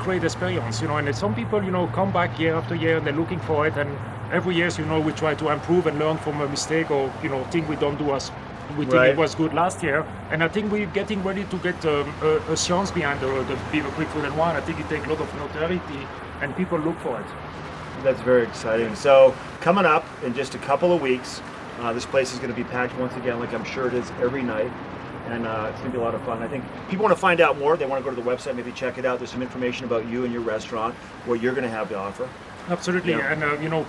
great experience, and some people, come back year after year and they're looking for it. And every year, we try to improve and learn from a mistake or, thing we don't do as we think it was good last year. And I think we're getting ready to get a science behind the Beaver Creek Food and Wine. I think it takes a lot of notoriety and people look for it. That's very exciting. So coming up in just a couple of weeks, this place is going to be packed once again, like I'm sure it is every night. And it's going to be a lot of fun. I think people want to find out more. They want to go to the website, maybe check it out. There's some information about you and your restaurant, what you're going to have to offer. Absolutely, and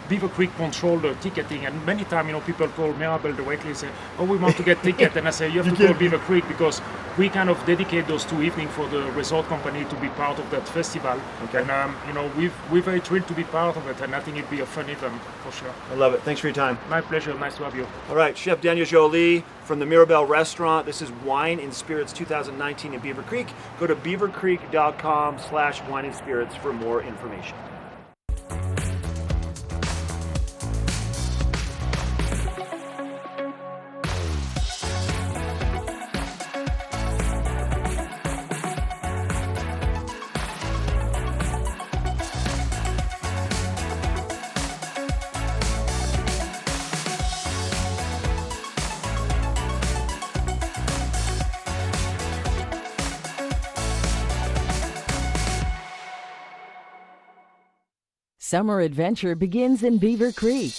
Beaver Creek control the ticketing, and many times people call Mirabel directly and say, "Oh, we want to get ticket," and I say, "You have to call Beaver Creek because we kind of dedicate those 2 evenings for the resort company to be part of that festival." Okay. And we're very thrilled to be part of it, and I think it'd be a fun event for sure. I love it. Thanks for your time. My pleasure. Nice to have you. All right, Chef Daniel Jolie from the Mirabel Restaurant. This is Wine and Spirits 2019 in Beaver Creek. Go to beavercreek.com/wine and spirits for more information. Summer adventure begins in Beaver Creek.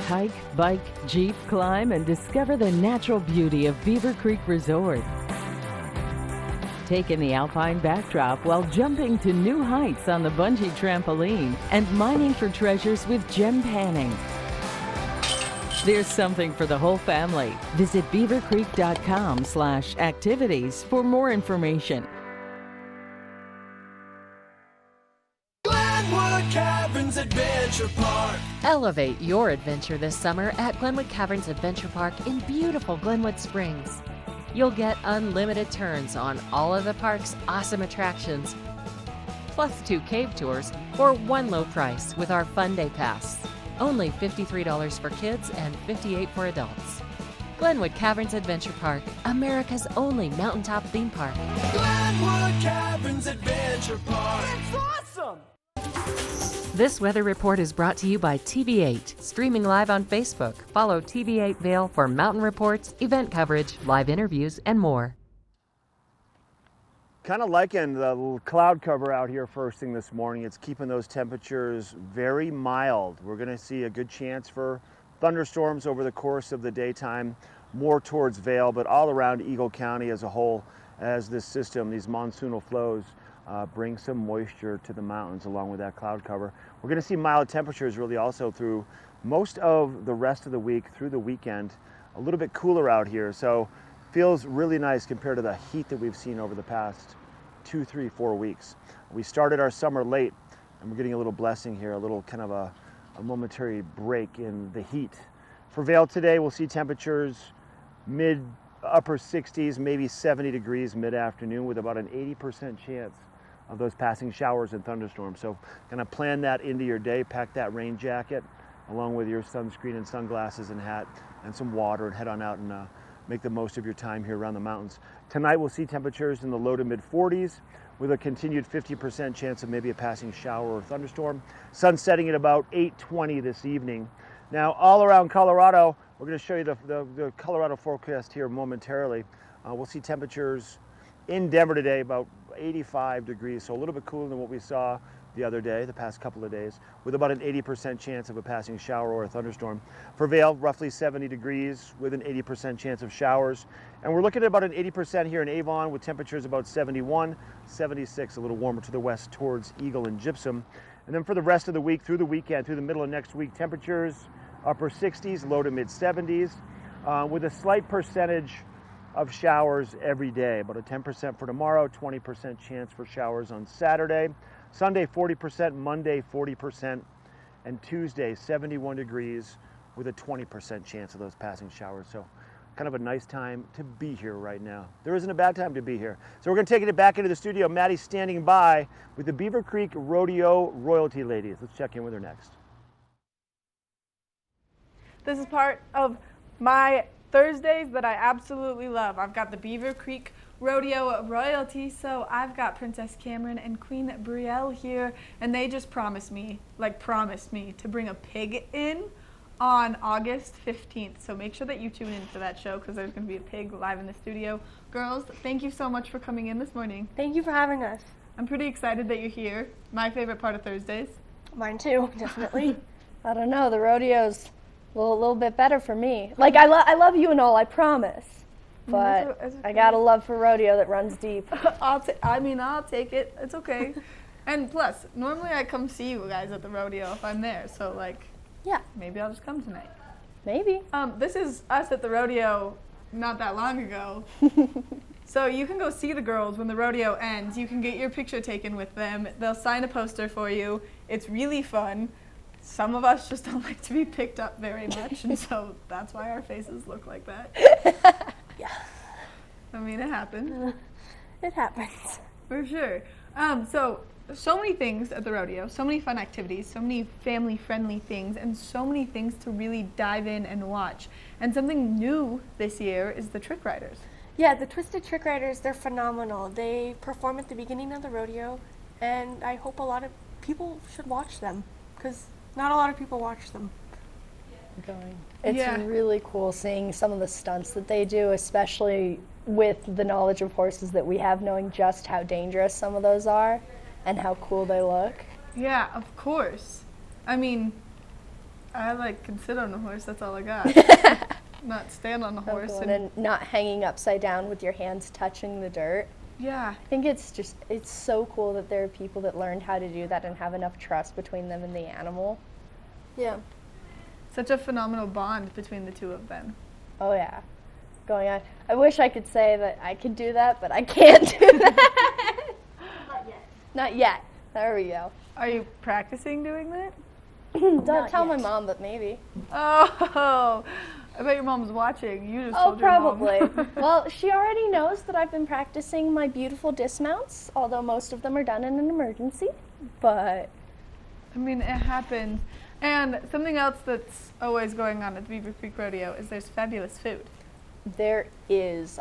Hike, bike, jeep, climb, and discover the natural beauty of Beaver Creek Resort. Take in the alpine backdrop while jumping to new heights on the bungee trampoline and mining for treasures with gem panning. There's something for the whole family. Visit beavercreek.com/activities for more information. Caverns Adventure Park. Elevate your adventure this summer at Glenwood Caverns Adventure Park in beautiful Glenwood Springs. You'll get unlimited turns on all of the park's awesome attractions, plus 2 cave tours for one low price with our Fun Day Pass. Only $53 for kids and $58 for adults. Glenwood Caverns Adventure Park, America's only mountaintop theme park. Glenwood Caverns Adventure Park. It's awesome! This weather report is brought to you by TV8, streaming live on Facebook. Follow TV8 Vail for mountain reports, event coverage, live interviews, and more. Kind of liking the little cloud cover out here first thing this morning. It's keeping those temperatures very mild. We're going to see a good chance for thunderstorms over the course of the daytime, more towards Vail, but all around Eagle County as a whole, as this system, these monsoonal flows, bring some moisture to the mountains along with that cloud cover. We're going to see mild temperatures really also through most of the rest of the week, through the weekend. A little bit cooler out here, so feels really nice compared to the heat that we've seen over the past 2, 3, 4 weeks. We started our summer late, and we're getting a little blessing here, a little kind of a momentary break in the heat. For Vail today, we'll see temperatures mid-upper 60s, maybe 70 degrees mid-afternoon with about an 80% chance of those passing showers and thunderstorms. So kind of plan that into your day, pack that rain jacket along with your sunscreen and sunglasses and hat and some water, and head on out and make the most of your time here around the mountains. Tonight we'll see temperatures in the low to mid 40s with a continued 50% chance of maybe a passing shower or thunderstorm. Sun setting at about 8:20 this evening. Now all around Colorado, we're going to show you the Colorado forecast here momentarily. We'll see temperatures in Denver today about 85 degrees, so a little bit cooler than what we saw the other day, the past couple of days, with about an 80% chance of a passing shower or a thunderstorm. For Vail, roughly 70 degrees with an 80% chance of showers. And we're looking at about an 80% here in Avon with temperatures about 71, 76, a little warmer to the west towards Eagle and Gypsum. And then for the rest of the week, through the weekend, through the middle of next week, temperatures upper 60s, low to mid 70s, with a slight percentage of showers every day, about a 10% for tomorrow, 20% chance for showers on Saturday. Sunday, 40%, Monday, 40%, and Tuesday, 71 degrees with a 20% chance of those passing showers. So kind of a nice time to be here right now. There isn't a bad time to be here. So we're going to take it back into the studio. Maddie's standing by with the Beaver Creek Rodeo royalty ladies. Let's check in with her next. This is part of my Thursdays that I absolutely love. I've got the Beaver Creek Rodeo royalty, so I've got Princess Cameron and Queen Brielle here, and they just promised me to bring a pig in on August 15th. So make sure that you tune in for that show because there's going to be a pig live in the studio. Girls, thank you so much for coming in this morning. Thank you for having us. I'm pretty excited that you're here. My favorite part of Thursdays. Mine too, definitely. I don't know, the rodeo's a little bit better for me. Like, I love you and all, I promise. But I got a love for rodeo that runs deep. I'll take it. It's okay. And plus, normally I come see you guys at the rodeo if I'm there. So, like, yeah, maybe I'll just come tonight. Maybe. This is us at the rodeo not that long ago. So you can go see the girls when the rodeo ends. You can get your picture taken with them. They'll sign a poster for you. It's really fun. Some of us just don't like to be picked up very much, and so that's why our faces look like that. Yeah. I mean, it happens. It happens. For sure. So many things at the rodeo, so many fun activities, so many family-friendly things, and so many things to really dive in and watch. And something new this year is the Trick Riders. Yeah, the Twisted Trick Riders, they're phenomenal. They perform at the beginning of the rodeo, and I hope a lot of people should watch them, because not a lot of people watch them. It's really cool seeing some of the stunts that they do, especially with the knowledge of horses that we have, knowing just how dangerous some of those are and how cool they look. Yeah, of course. I mean, I can sit on a horse, that's all I got. Not stand on a horse. And not hanging upside down with your hands touching the dirt. Yeah. I think it's so cool that there are people that learned how to do that and have enough trust between them and the animal. Yeah. Such a phenomenal bond between the two of them. Oh yeah. Going on. I wish I could say that I could do that, but I can't do that. Not yet. Not yet. There we go. Are you practicing doing that? Don't tell my mom, but maybe. Oh, I bet your mom's watching. You just told your probably. mom. Well, she already knows that I've been practicing my beautiful dismounts, although most of them are done in an emergency. But I mean, it happens. And something else that's always going on at the Beaver Creek Rodeo is there's fabulous food. There is.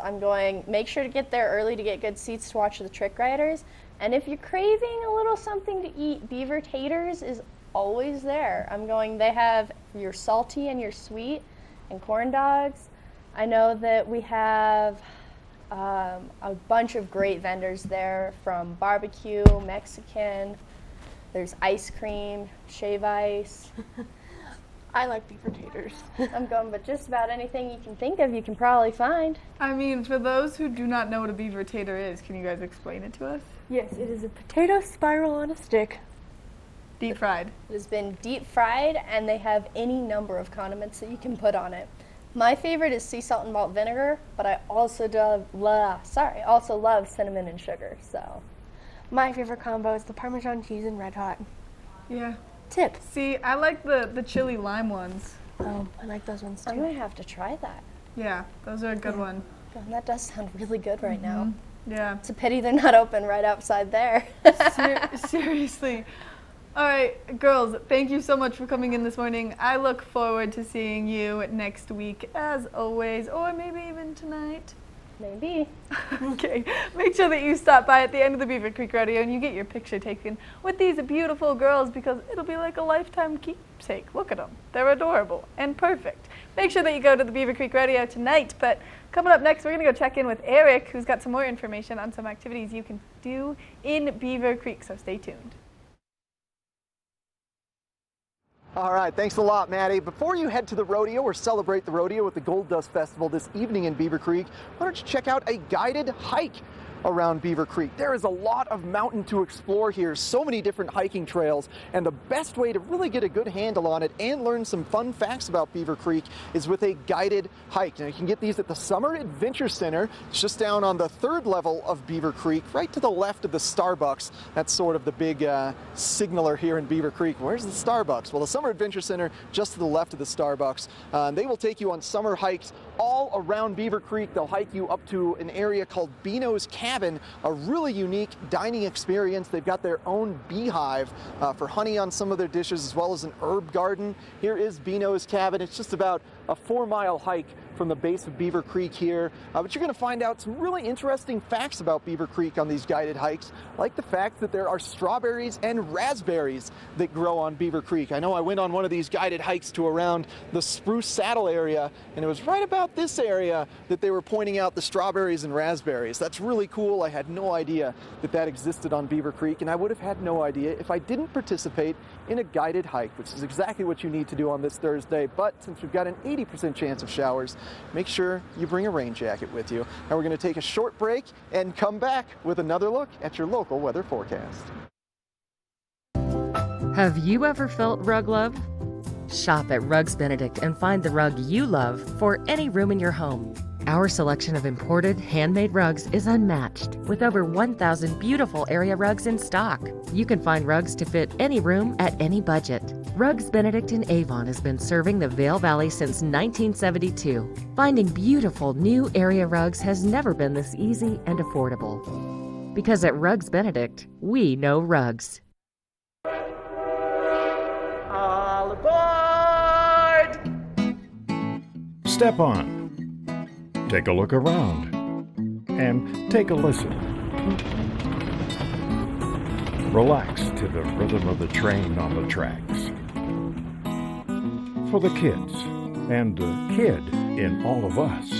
Make sure to get there early to get good seats to watch the Trick Riders. And if you're craving a little something to eat, Beaver Taters is always there. They have your salty and your sweet and corn dogs. I know that we have a bunch of great vendors there, from barbecue, Mexican, there's ice cream, shave ice. I like Beaver Taters. But just about anything you can think of, you can probably find. I mean, for those who do not know what a Beaver Tater is, can you guys explain it to us? Yes, it is a potato spiral on a stick. Deep fried. It has been deep fried, and they have any number of condiments that you can put on it. My favorite is sea salt and malt vinegar, but I also love cinnamon and sugar. So, my favorite combo is the Parmesan cheese and Red Hot. Yeah. Tip. See, I like the chili lime ones. Oh, I like those ones too. I'm gonna have to try that. Yeah, those are a good one. God, that does sound really good right now. Yeah. It's a pity they're not open right outside there. Seriously. All right, girls, thank you so much for coming in this morning. I look forward to seeing you next week, as always, or maybe even tonight. Maybe. Okay, make sure that you stop by at the end of the Beaver Creek Rodeo and you get your picture taken with these beautiful girls, because it'll be like a lifetime keepsake. Look at them. They're adorable and perfect. Make sure that you go to the Beaver Creek Rodeo tonight, but coming up next, we're going to go check in with Eric, who's got some more information on some activities you can do in Beaver Creek, so stay tuned. All right, thanks a lot, Maddie. Before you head to the rodeo or celebrate the rodeo with the Gold Dust Festival this evening in Beaver Creek, why don't you check out a guided hike? around Beaver Creek. There is a lot of mountain to explore here, so many different hiking trails, and the best way to really get a good handle on it and learn some fun facts about Beaver Creek is with a guided hike. Now, you can get these at the Summer Adventure Center. It's just down on the 3rd level of Beaver Creek, right to the left of the Starbucks. That's sort of the big signaler here in Beaver Creek. Where's the Starbucks? Well, the Summer Adventure Center just to the left of the Starbucks. They will take you on summer hikes all around Beaver Creek. They'll hike you up to an area called Beano's Cabin, a really unique dining experience. They've got their own beehive for honey on some of their dishes, as well as an herb garden. Here is Beano's Cabin. It's just about a 4-mile hike from the base of Beaver Creek here, but you're going to find out some really interesting facts about Beaver Creek on these guided hikes, like the fact that there are strawberries and raspberries that grow on Beaver Creek. I know I went on one of these guided hikes to around the Spruce Saddle area, and it was right about this area that they were pointing out the strawberries and raspberries. That's really cool. I had no idea that that existed on Beaver Creek, and I would have had no idea if I didn't participate in a guided hike, which is exactly what you need to do on this Thursday. But since we've got an 80% chance of showers, make sure you bring a rain jacket with you. Now we're going to take a short break and come back with another look at your local weather forecast. Have you ever felt rug love? Shop at Rugs Benedict and find the rug you love for any room in your home. Our selection of imported, handmade rugs is unmatched, with over 1,000 beautiful area rugs in stock. You can find rugs to fit any room at any budget. Rugs Benedict in Avon has been serving the Vail Valley since 1972. Finding beautiful new area rugs has never been this easy and affordable. Because at Rugs Benedict, we know rugs. All aboard! Step on. Take a look around and take a listen. Relax to the rhythm of the train on the tracks. For the kids and the kid in all of us,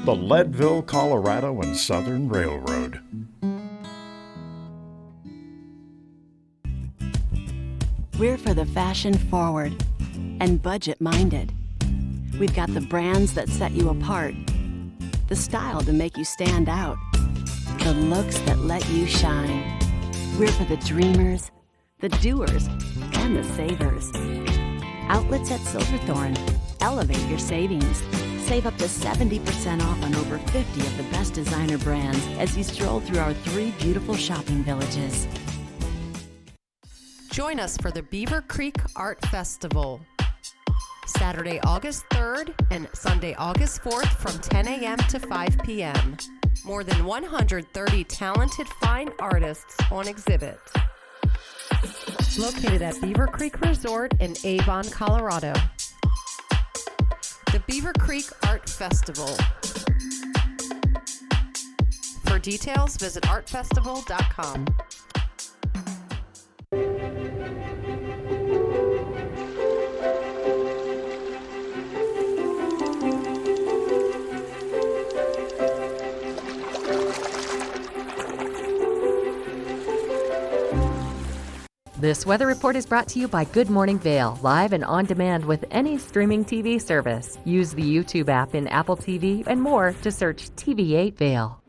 the Leadville, Colorado and Southern Railroad. We're for the fashion forward and budget minded. We've got the brands that set you apart, the style to make you stand out, the looks that let you shine. We're for the dreamers, the doers, and the savers. Outlets at Silverthorne. Elevate your savings. Save up to 70% off on over 50 of the best designer brands as you stroll through our 3 beautiful shopping villages. Join us for the Beaver Creek Art Festival. Saturday, August 3rd and Sunday, August 4th from 10 a.m. to 5 p.m. More than 130 talented fine artists on exhibit. Located at Beaver Creek Resort in Avon, Colorado. The Beaver Creek Art Festival. For details, visit artfestival.com. This weather report is brought to you by Good Morning Vail, live and on demand with any streaming TV service. Use the YouTube app in Apple TV and more to search TV8 Vail.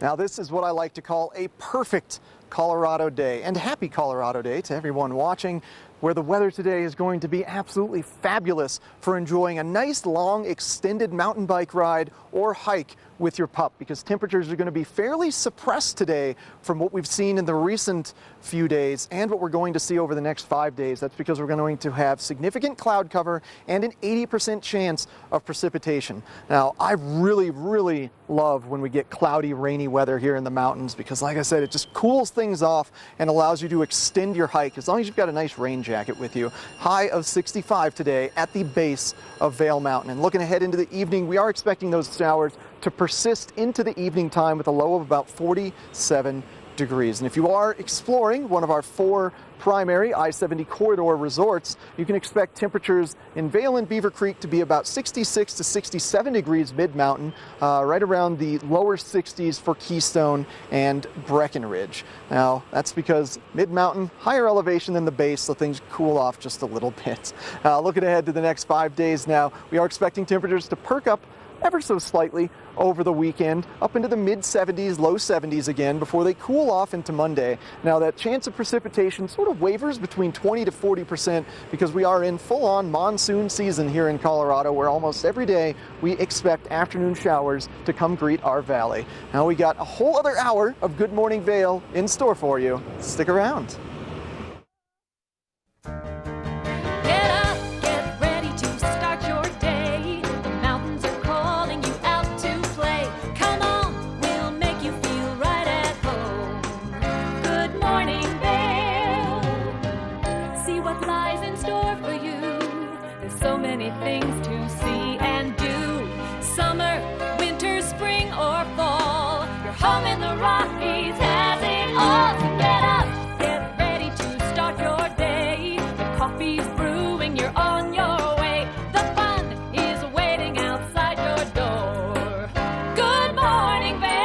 Now this is what I like to call a perfect Colorado day, and happy Colorado Day to everyone watching, where the weather today is going to be absolutely fabulous for enjoying a nice long extended mountain bike ride or hike with your pup, because temperatures are going to be fairly suppressed today from what we've seen in the recent few days and what we're going to see over the next 5 days. That's because we're going to have significant cloud cover and an 80% chance of precipitation. Now, I really love when we get cloudy, rainy weather here in the mountains, because like I said, it just cools things off and allows you to extend your hike as long as you've got a nice rain jacket with you. High of 65 today at the base of Vail Mountain. And looking ahead into the evening, we are expecting those showers to persist into the evening time with a low of about 47 degrees. And if you are exploring one of our 4 primary I-70 corridor resorts, you can expect temperatures in Vail and Beaver Creek to be about 66 to 67 degrees mid-mountain, right around the lower 60s for Keystone and Breckenridge. Now, that's because mid-mountain, higher elevation than the base, so things cool off just a little bit. Looking ahead to the next 5 days now, we are expecting temperatures to perk up ever so slightly over the weekend, up into the mid-70s, low 70s again before they cool off into Monday. Now that chance of precipitation sort of wavers between 20 to 40% because we are in full-on monsoon season here in Colorado, where almost every day we expect afternoon showers to come greet our valley. Now we got a whole other hour of Good Morning Vail in store for you. Stick around. Things to see and do. Summer, winter, spring, or fall. Your home in the Rockies has it all. So get up, get ready to start your day. The coffee's brewing, you're on your way. The fun is waiting outside your door. Good morning, Vail.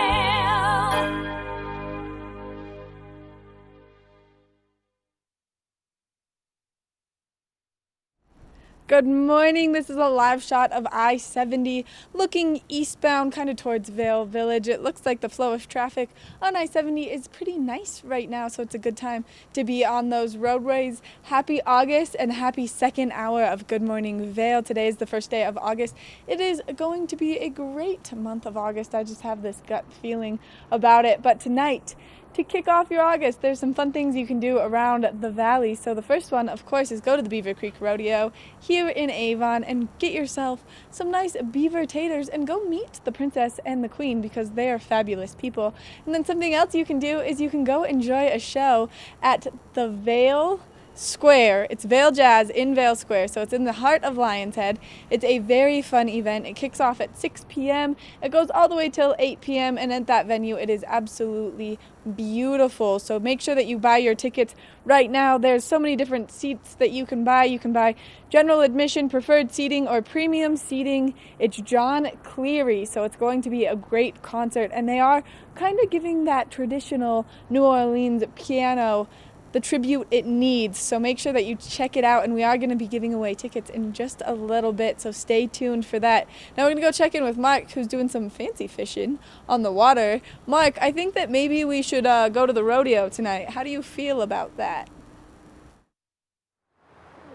Good morning. This is a live shot of I-70 looking eastbound kind of towards Vail Village. It looks like the flow of traffic on I-70 is pretty nice right now, so it's a good time to be on those roadways. Happy August and happy second hour of Good Morning Vail. Today is the first day of August. It is going to be a great month of August. I just have this gut feeling about it. But tonight, to kick off your August, there's some fun things you can do around the valley. So the first one, of course, is go to the Beaver Creek Rodeo here in Avon and get yourself some nice beaver taters and go meet the princess and the queen because they are fabulous people. And then something else you can do is you can go enjoy a show at the Vail Square. It's Vail Jazz in Vail Square, so it's in the heart of Lion's Head. It's a very fun event. It kicks off at 6 p.m. It goes all the way till 8 p.m. and at that venue it is absolutely beautiful. So make sure that you buy your tickets right now. There's so many different seats that you can buy. You can buy general admission, preferred seating, or premium seating. It's John Cleary, so it's going to be a great concert, and they are kind of giving that traditional New Orleans piano the tribute it needs. So make sure that you check it out, and we are going to be giving away tickets in just a little bit, so stay tuned for that. Now we're going to go check in with Mark, who's doing some fancy fishing on the water. Mark, I think that maybe we should go to the rodeo tonight. How do you feel about that?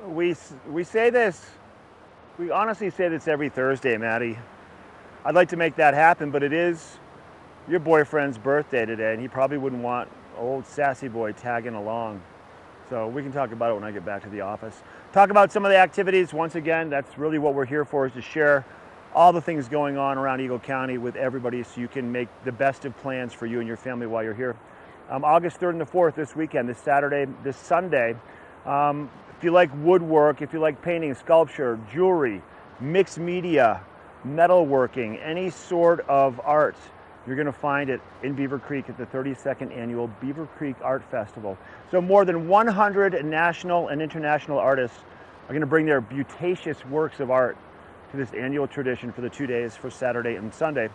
We say this, we honestly say this every Thursday, Maddie. I'd like to make that happen, but it is your boyfriend's birthday today, and he probably wouldn't want old sassy boy tagging along. So we can talk about it when I get back to the office. Talk about some of the activities. Once again, that's really what we're here for, is to share all the things going on around Eagle County with everybody so you can make the best of plans for you and your family while you're here. August 3rd and the 4th this weekend, this Saturday, this Sunday. If you like woodwork, if you like painting, sculpture, jewelry, mixed media, metalworking, any sort of art, you're going to find it in Beaver Creek at the 32nd Annual Beaver Creek Art Festival. So more than 100 national and international artists are going to bring their beautacious works of art to this annual tradition for the 2 days, for Saturday and Sunday.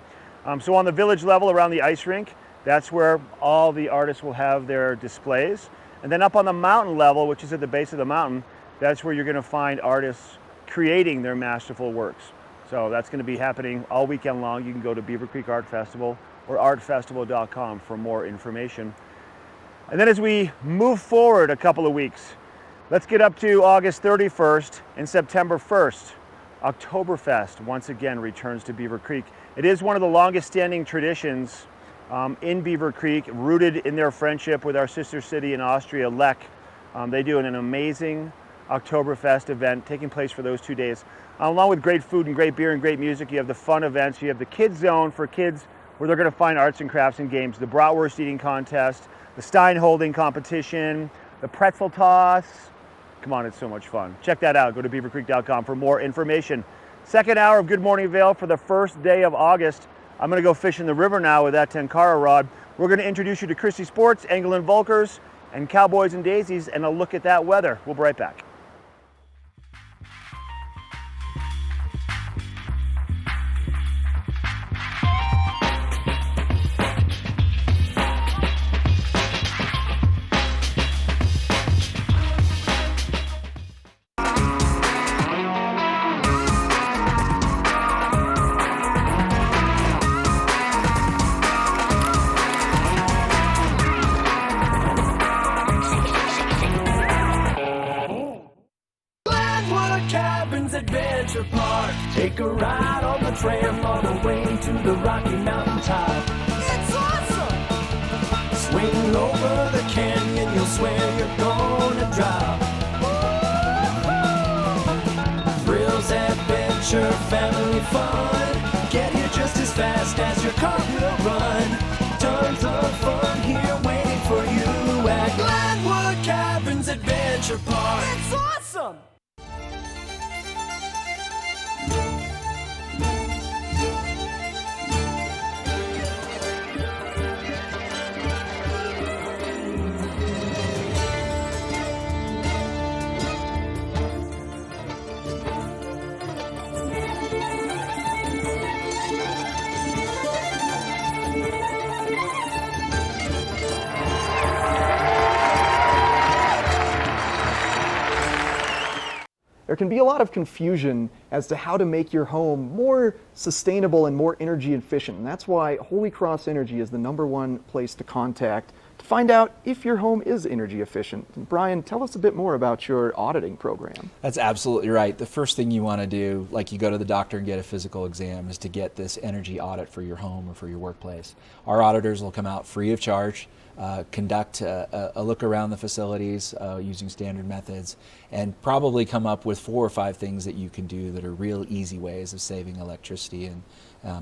So on the village level around the ice rink, that's where all the artists will have their displays. And then up on the mountain level, which is at the base of the mountain, that's where you're going to find artists creating their masterful works. So that's going to be happening all weekend long. You can go to Beaver Creek Art Festival or artfestival.com for more information. And then as we move forward a couple of weeks, let's get up to August 31st and September 1st. Oktoberfest once again returns to Beaver Creek. It is one of the longest standing traditions in Beaver Creek, rooted in their friendship with our sister city in Austria, Lech. They do an amazing Oktoberfest event taking place for those 2 days. Along with great food and great beer and great music, you have the fun events. You have the kids zone for kids where they're going to find arts and crafts and games, the bratwurst eating contest, the stein holding competition, the pretzel toss. Come on, it's so much fun. Check that out. Go to beavercreek.com for more information. Second hour of Good Morning Vail for the first day of August. I'm going to go fish in the river now with that Tenkara rod. We're going to introduce you to Christie Sports, Anglin Volkers, and Cowboys and Daisies, and a look at that weather. We'll be right back. Adventure Park. Take a ride on the tram all the way to the Rocky Mountain top. It's awesome! Swing over the canyon, you'll swear you're gonna drop. Thrills, adventure, family fun. Get here just as fast as your car will run. Tons of fun here waiting for you at Glenwood Caverns Adventure Park. It's awesome! There can be a lot of confusion as to how to make your home more sustainable and more energy efficient. And that's why Holy Cross Energy is the #1 place to contact to find out if your home is energy efficient. And Brian, tell us a bit more about your auditing program. That's absolutely right. The first thing you want to do, like you go to the doctor and get a physical exam, is to get this energy audit for your home or for your workplace. Our auditors will come out free of charge, conduct a look around the facilities using standard methods, and probably come up with 4 or 5 things that you can do that are real easy ways of saving electricity and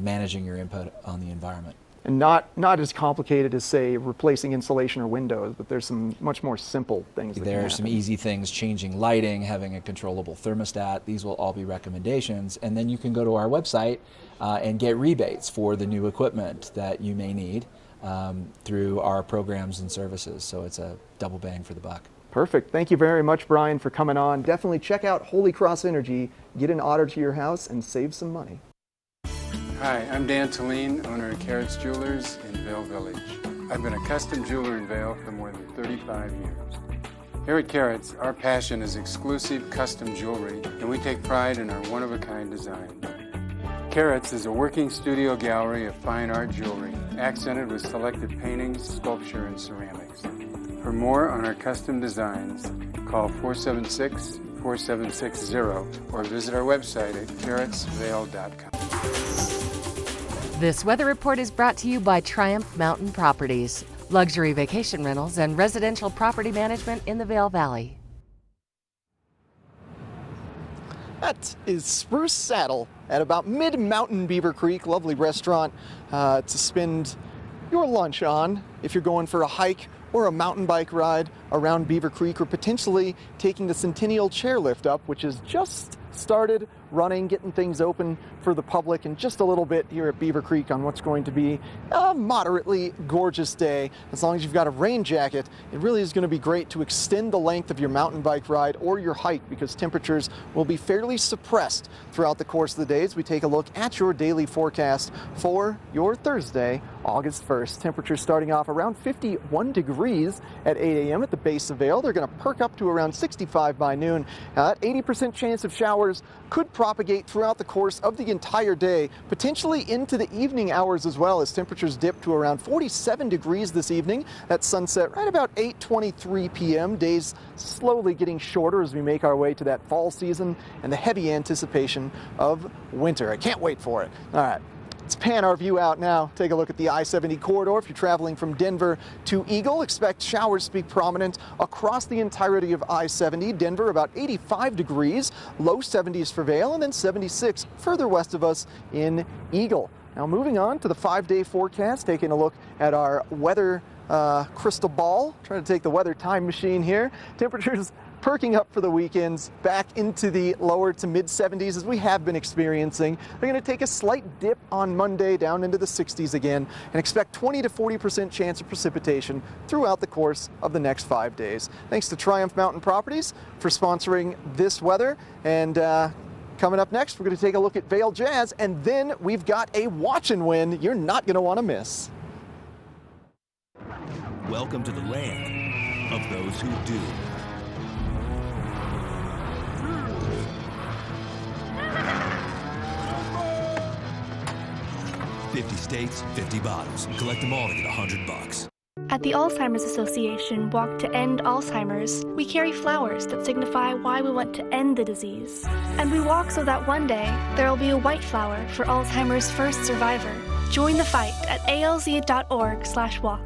managing your input on the environment. And not as complicated as, say, replacing insulation or windows, but there's some much more simple things that There are some easy things, changing lighting, having a controllable thermostat. These will all be recommendations. And then you can go to our website and get rebates for the new equipment that you may need through our programs and services. So it's a double bang for the buck. Perfect. Thank you very much, Brian, for coming on. Definitely check out Holy Cross Energy, get an audit to your house, and save some money. Hi, I'm Dan Talene, owner of Carrots Jewelers in Vail Village. I've been a custom jeweler in Vail for more than 35 years. Here at Carrots, our passion is exclusive custom jewelry, and we take pride in our one-of-a-kind design. Carrots is a working studio gallery of fine art jewelry, accented with selected paintings, sculpture, and ceramics. For more on our custom designs, call 476-4760 or visit our website at carrotsvail.com. This weather report is brought to you by Triumph Mountain Properties, luxury vacation rentals and residential property management in the Vail Valley. That is Spruce Saddle at about mid-mountain Beaver Creek. Lovely restaurant to spend your lunch on if you're going for a hike or a mountain bike ride around Beaver Creek, or potentially taking the Centennial Chairlift up, which is just started running, getting things open for the public in just a little bit here at Beaver Creek on what's going to be a moderately gorgeous day. As long as you've got a rain jacket, it really is going to be great to extend the length of your mountain bike ride or your hike, because temperatures will be fairly suppressed throughout the course of the day as we take a look at your daily forecast for your Thursday, August 1st. Temperatures starting off around 51 degrees at 8 a.m. at the base of Vail. They're going to perk up to around 65 by noon. 80% chance of showers could propagate throughout the course of the entire day, potentially into the evening hours as well, as temperatures dip to around 47 degrees this evening. At sunset right about 8:23 p.m. Days slowly getting shorter as we make our way to that fall season and the heavy anticipation of winter. I can't wait for it. All right. Let's pan our view out now. Take a look at the I-70 corridor. If you're traveling from Denver to Eagle, expect showers to be prominent across the entirety of I-70. Denver about 85 degrees, low 70s for Vail, and then 76 further west of us in Eagle. Now moving on to the 5-day forecast, taking a look at our weather crystal ball. Trying to take the weather time machine here. Temperatures perking up for the weekends, back into the lower to mid 70s as we have been experiencing. They're going to take a slight dip on Monday down into the 60s again, and expect 20 to 40% chance of precipitation throughout the course of the next 5 days. Thanks to Triumph Mountain Properties for sponsoring this weather. And coming up next, we're going to take a look at Vail Jazz, and then we've got a watch and win you're not going to want to miss. Welcome to the land of those who do. 50 states, 50 bottles. Collect them all to get $100. At the Alzheimer's Association Walk to End Alzheimer's, we carry flowers that signify why we want to end the disease. And we walk so that one day there will be a white flower for Alzheimer's first survivor. Join the fight at alz.org/walk.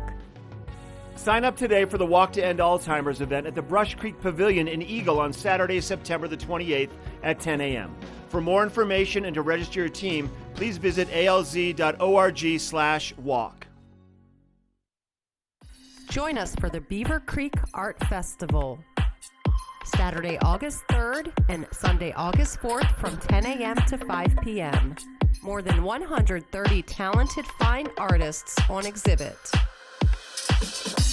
Sign up today for the Walk to End Alzheimer's event at the Brush Creek Pavilion in Eagle on Saturday, September the 28th at 10 a.m. For more information and to register your team, please visit alz.org/walk. Join us for the Beaver Creek Art Festival, Saturday, August 3rd and Sunday, August 4th from 10 a.m. to 5 p.m. More than 130 talented fine artists on exhibit.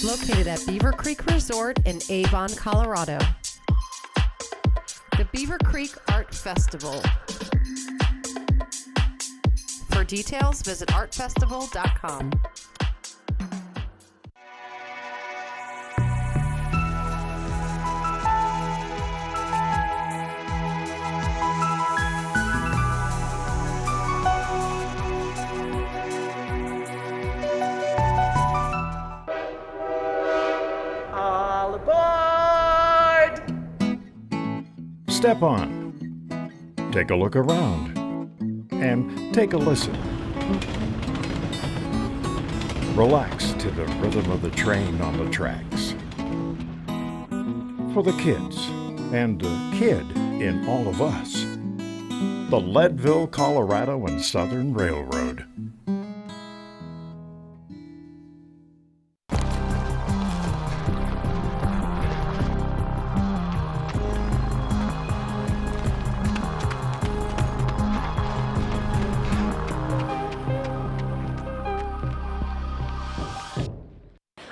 Located at Beaver Creek Resort in Avon, Colorado. The Beaver Creek Art Festival. For details, visit artfestival.com. All aboard! Step on. Take a look around. And take a listen. Relax to the rhythm of the train on the tracks. For the kids, and the kid in all of us. The Leadville, Colorado and Southern Railroad.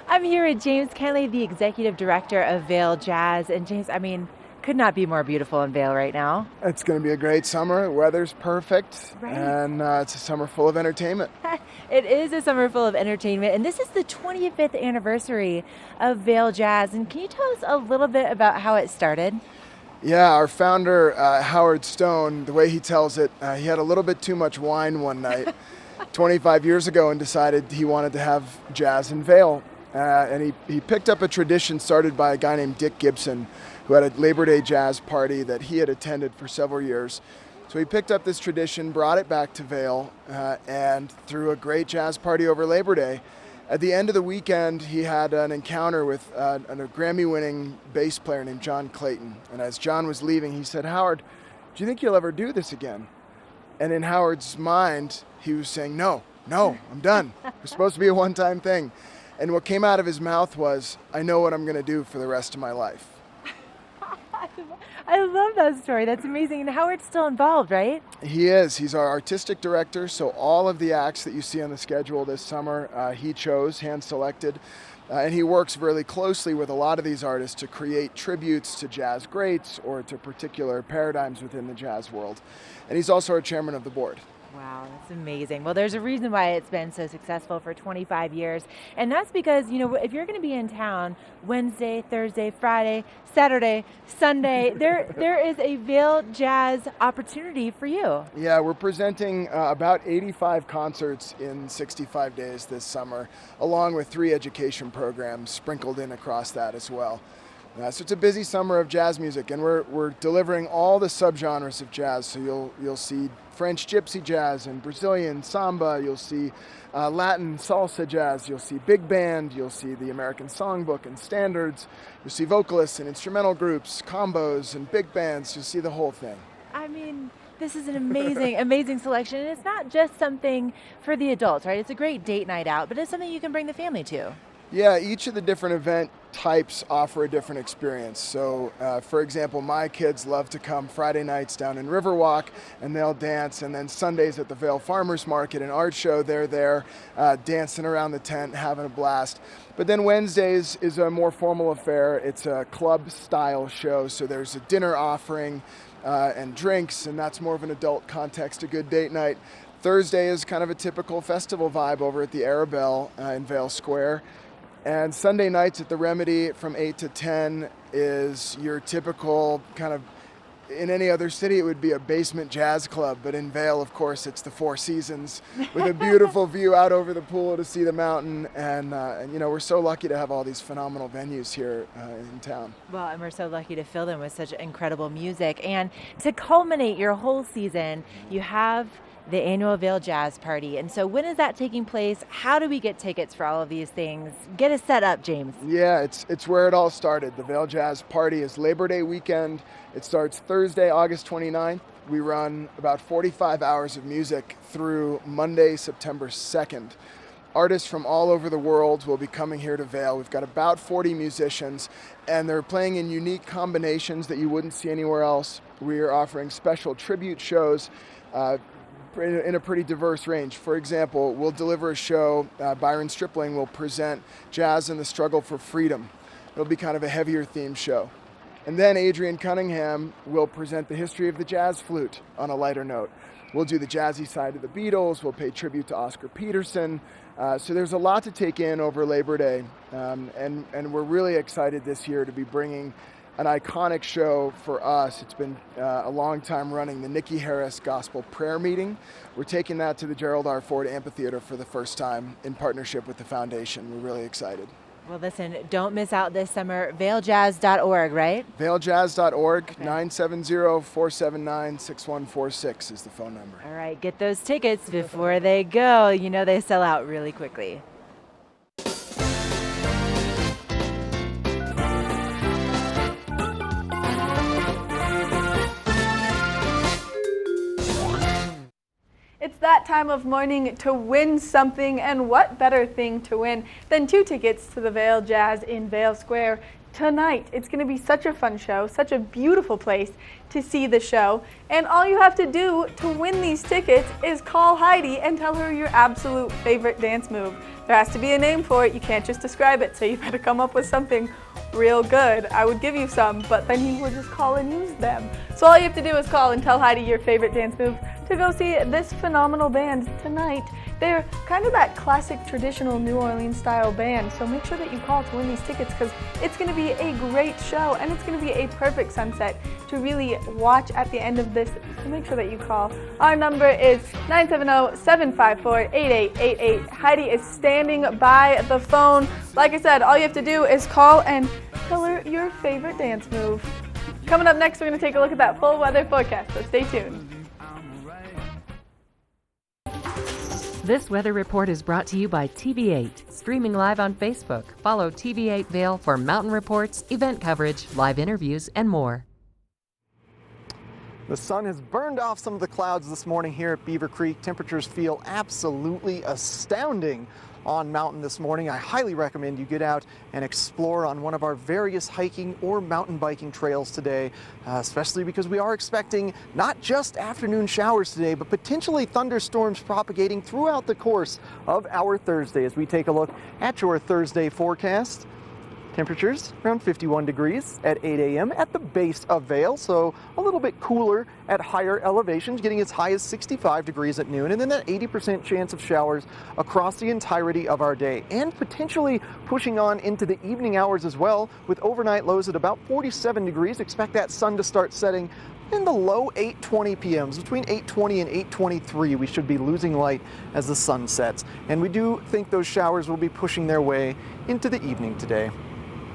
I'm here with James Kenley, the Executive Director of Vail Jazz. And James, could not be more beautiful in Vail right now. It's going to be a great summer. The weather's perfect, and it's a summer full of entertainment. It is a summer full of entertainment, and this is the 25th anniversary of Vail Jazz. And can you tell us a little bit about how it started? Yeah, our founder, Howard Stone, the way he tells it, he had a little bit too much wine one night 25 years ago and decided he wanted to have jazz in Vail. And he picked up a tradition started by a guy named Dick Gibson, who had a Labor Day jazz party that he had attended for several years. So he picked up this tradition, brought it back to Vail, and threw a great jazz party over Labor Day. At the end of the weekend, he had an encounter with a Grammy-winning bass player named John Clayton. And as John was leaving, he said, "Howard, do you think you'll ever do this again?" And in Howard's mind, he was saying, no, I'm done. It's supposed to be a one-time thing. And what came out of his mouth was, "I know what I'm going to do for the rest of my life." I love that story. That's amazing. And Howard's still involved, right? He is. He's our artistic director. So all of the acts that you see on the schedule this summer, he chose, hand-selected. And he works really closely with a lot of these artists to create tributes to jazz greats or to particular paradigms within the jazz world. And he's also our chairman of the board. Wow, that's amazing. Well, there's a reason why it's been so successful for 25 years. And that's because, if you're going to be in town Wednesday, Thursday, Friday, Saturday, Sunday, there is a Vail Jazz opportunity for you. Yeah, we're presenting about 85 concerts in 65 days this summer, along with 3 education programs sprinkled in across that as well. So it's a busy summer of jazz music, and we're delivering all the subgenres of jazz. So you'll see French gypsy jazz and Brazilian samba. You'll see Latin salsa jazz. You'll see big band. You'll see the American songbook and standards. You'll see vocalists and instrumental groups, combos and big bands. You'll see the whole thing. This is an amazing selection. And it's not just something for the adults, right? It's a great date night out, but it's something you can bring the family to. Yeah, each of the different event types offer a different experience. So, for example, my kids love to come Friday nights down in Riverwalk, and they'll dance, and then Sundays at the Vail Farmers Market and Art Show, they're there dancing around the tent, having a blast. But then Wednesdays is a more formal affair. It's a club-style show, so there's a dinner offering and drinks, and that's more of an adult context, a good date night. Thursday is kind of a typical festival vibe over at the Arabelle in Vail Square. And Sunday nights at the Remedy from 8 to 10 is your typical kind of in any other city, it would be a basement jazz club, but in Vail, of course, it's the Four Seasons with a beautiful view out over the pool to see the mountain. And you know, we're so lucky to have all these phenomenal venues here in town. Well, and we're so lucky to fill them with such incredible music. And to culminate your whole season, you have the annual Vail Jazz Party. And so when is that taking place? How do we get tickets for all of these things? Get us set up, James. Yeah, it's where it all started. The Vail Jazz Party is Labor Day weekend. It starts Thursday, August 29th. We run about 45 hours of music through Monday, September 2nd. Artists from all over the world will be coming here to Vail. We've got about 40 musicians, and they're playing in unique combinations that you wouldn't see anywhere else. We are offering special tribute shows in a pretty diverse range. For example, we'll deliver a show, Byron Stripling will present Jazz and the Struggle for Freedom. It'll be kind of a heavier themed show. And then Adrian Cunningham will present the history of the jazz flute on a lighter note. We'll do the jazzy side of the Beatles, we'll pay tribute to Oscar Peterson. So there's a lot to take in over Labor Day, and we're really excited this year to be bringing an iconic show for us. It's been a long time running, the Nikki Harris Gospel Prayer Meeting. We're taking that to the Gerald R. Ford Amphitheater for the first time in partnership with the foundation. We're really excited. Well, listen, don't miss out this summer. VailJazz.org, right? VailJazz.org, Okay. 970-479-6146 is the phone number. All right, get those tickets before they go. You know they sell out really quickly. It's that time of morning to win something, and what better thing to win than 2 tickets to the Vail Jazz in Vail Square tonight. It's going to be such a fun show, such a beautiful place to see the show, and all you have to do to win these tickets is call Heidi and tell her your absolute favorite dance move. There has to be a name for it. You can't just describe it, so you better come up with something real good. I would give you some, but then you would just call and use them. So all you have to do is call and tell Heidi your favorite dance move to go see this phenomenal band tonight. They're kind of that classic traditional New Orleans style band, so make sure that you call to win these tickets because it's going to be a great show and it's going to be a perfect sunset to really watch at the end of this, so make sure that you call. Our number is 970-754-8888. Heidi is standing by the phone. Like I said, all you have to do is call and tell her your favorite dance move. Coming up next, we're going to take a look at that full weather forecast, so stay tuned. This weather report is brought to you by TV8, streaming live on Facebook. Follow TV8 Vail for mountain reports, event coverage, live interviews, and more. The sun has burned off some of the clouds this morning here at Beaver Creek. Temperatures feel absolutely astounding on mountain this morning. I highly recommend you get out and explore on one of our various hiking or mountain biking trails today, especially because we are expecting not just afternoon showers today, but potentially thunderstorms propagating throughout the course of our Thursday. As we take a look at your Thursday forecast, temperatures around 51 degrees at 8 a.m. at the base of Vail, so a little bit cooler at higher elevations, getting as high as 65 degrees at noon, and then that 80% chance of showers across the entirety of our day, and potentially pushing on into the evening hours as well, with overnight lows at about 47 degrees. Expect that sun to start setting in the low 8:20 p.m.s. Between 8:20 and 8:23, we should be losing light as the sun sets, and we do think those showers will be pushing their way into the evening today.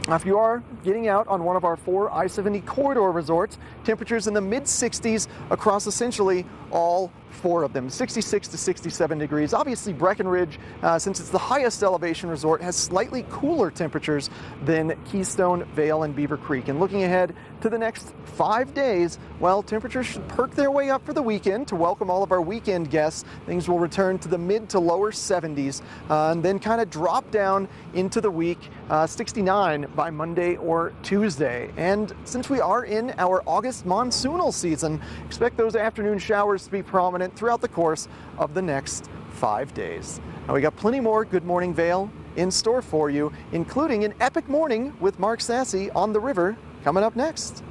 Now, if you are getting out on one of our 4 I-70 corridor resorts, temperatures in the mid-60s across essentially all 4 of them, 66 to 67 degrees. Obviously, Breckenridge, since it's the highest elevation resort, has slightly cooler temperatures than Keystone, Vail, and Beaver Creek. And looking ahead to the next 5 days, well, temperatures should perk their way up for the weekend to welcome all of our weekend guests. Things will return to the mid to lower 70s and then kind of drop down into the week, 69 by Monday or Tuesday. And since we are in our August monsoonal season, expect those afternoon showers to be prominent throughout the course of the next 5 days. Now, we got plenty more Good Morning Vail in store for you, including an epic morning with Mark Sassy on the river coming up next.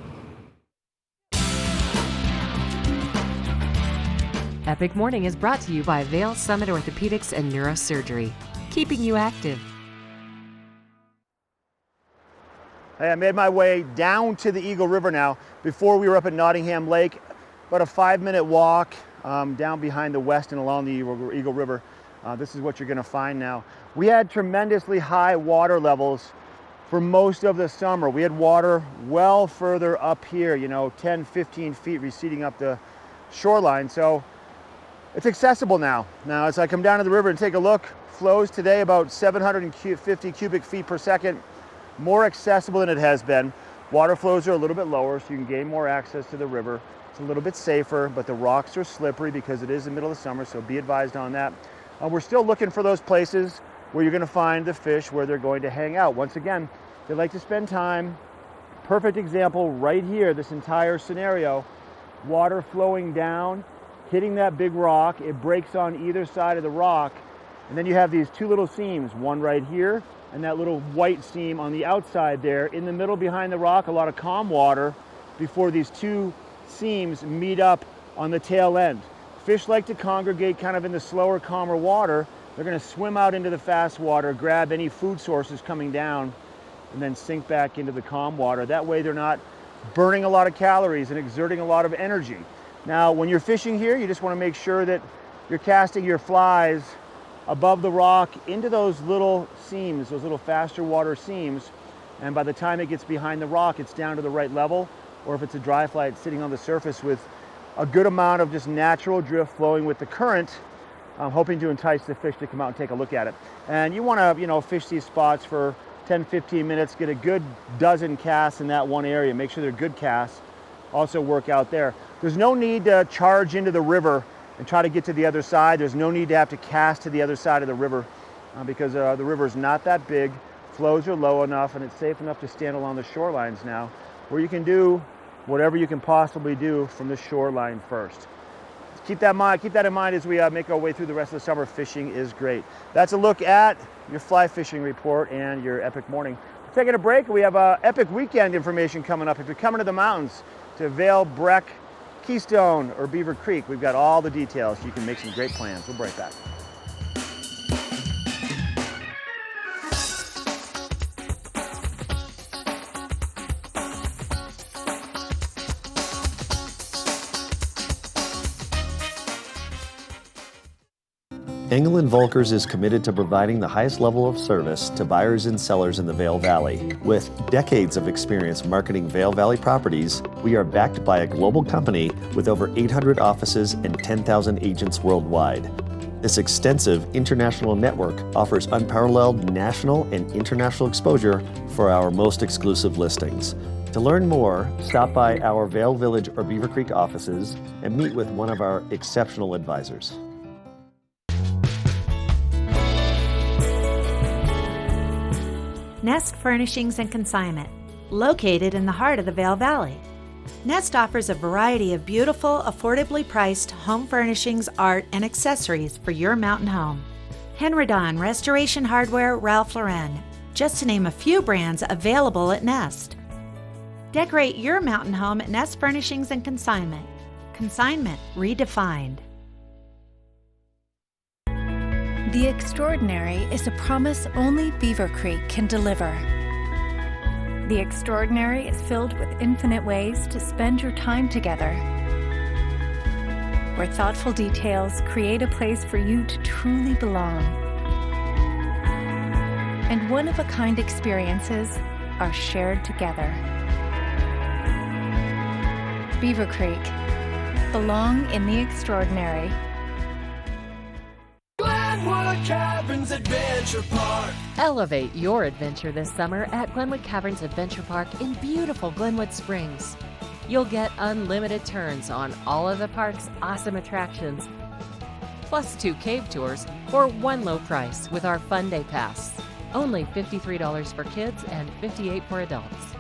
Epic Morning is brought to you by Vail Summit Orthopedics and Neurosurgery, keeping you active. I made my way down to the Eagle River now. Before we were up at Nottingham Lake, about a 5-minute walk down behind the west and along the Eagle River. This is what you're going to find now. We had tremendously high water levels for most of the summer. We had water well further up here, 10, 15 feet receding up the shoreline. So it's accessible now. Now, as I come down to the river and take a look, flows today about 750 cubic feet per second, more accessible than it has been. Water flows are a little bit lower, so you can gain more access to the river. It's a little bit safer, but the rocks are slippery because it is the middle of summer, so be advised on that. We're still looking for those places where you're going to find the fish where they're going to hang out. Once again, they like to spend time. Perfect example right here, this entire scenario. Water flowing down, hitting that big rock. It breaks on either side of the rock. And then you have these two little seams, one right here and that little white seam on the outside there. In the middle behind the rock, a lot of calm water before these two seams meet up on the tail end. Fish like to congregate kind of in the slower, calmer water. They're going to swim out into the fast water, grab any food sources coming down, and then sink back into the calm water. That way they're not burning a lot of calories and exerting a lot of energy. Now, when you're fishing here, you just want to make sure that you're casting your flies above the rock into those little seams, those little faster water seams. And by the time it gets behind the rock, it's down to the right level. Or if it's a dry fly, it's sitting on the surface with a good amount of just natural drift flowing with the current, hoping to entice the fish to come out and take a look at it. And you want to, fish these spots for 10, 15 minutes, get a good dozen casts in that one area. Make sure they're good casts. Also work out there. There's no need to charge into the river and try to get to the other side. There's no need to have to cast to the other side of the river because the river is not that big. Flows are low enough and it's safe enough to stand along the shorelines now, where you can do whatever you can possibly do from the shoreline first. Keep that in mind as we make our way through the rest of the summer. Fishing is great. That's a look at your fly fishing report and your Epic Morning. We're taking a break. We have Epic Weekend information coming up. If you're coming to the mountains, to Vail, Breck, Keystone, or Beaver Creek, we've got all the details. You can make some great plans. We'll be right back. Engel & Volkers is committed to providing the highest level of service to buyers and sellers in the Vail Valley. With decades of experience marketing Vail Valley properties, we are backed by a global company with over 800 offices and 10,000 agents worldwide. This extensive international network offers unparalleled national and international exposure for our most exclusive listings. To learn more, stop by our Vail Village or Beaver Creek offices and meet with one of our exceptional advisors. Nest Furnishings and Consignment, located in the heart of the Vail Valley. Nest offers a variety of beautiful, affordably priced home furnishings, art, and accessories for your mountain home. Henredon, Restoration Hardware, Ralph Lauren, just to name a few brands available at Nest. Decorate your mountain home at Nest Furnishings and Consignment. Consignment redefined. The extraordinary is a promise only Beaver Creek can deliver. The extraordinary is filled with infinite ways to spend your time together, where thoughtful details create a place for you to truly belong. And one-of-a-kind experiences are shared together. Beaver Creek. Belong in the extraordinary. Caverns Adventure Park. Elevate your adventure this summer at Glenwood Caverns Adventure Park in beautiful Glenwood Springs. You'll get unlimited turns on all of the park's awesome attractions, plus 2 cave tours for one low price with our Fun Day Pass. Only $53 for kids and $58 for adults.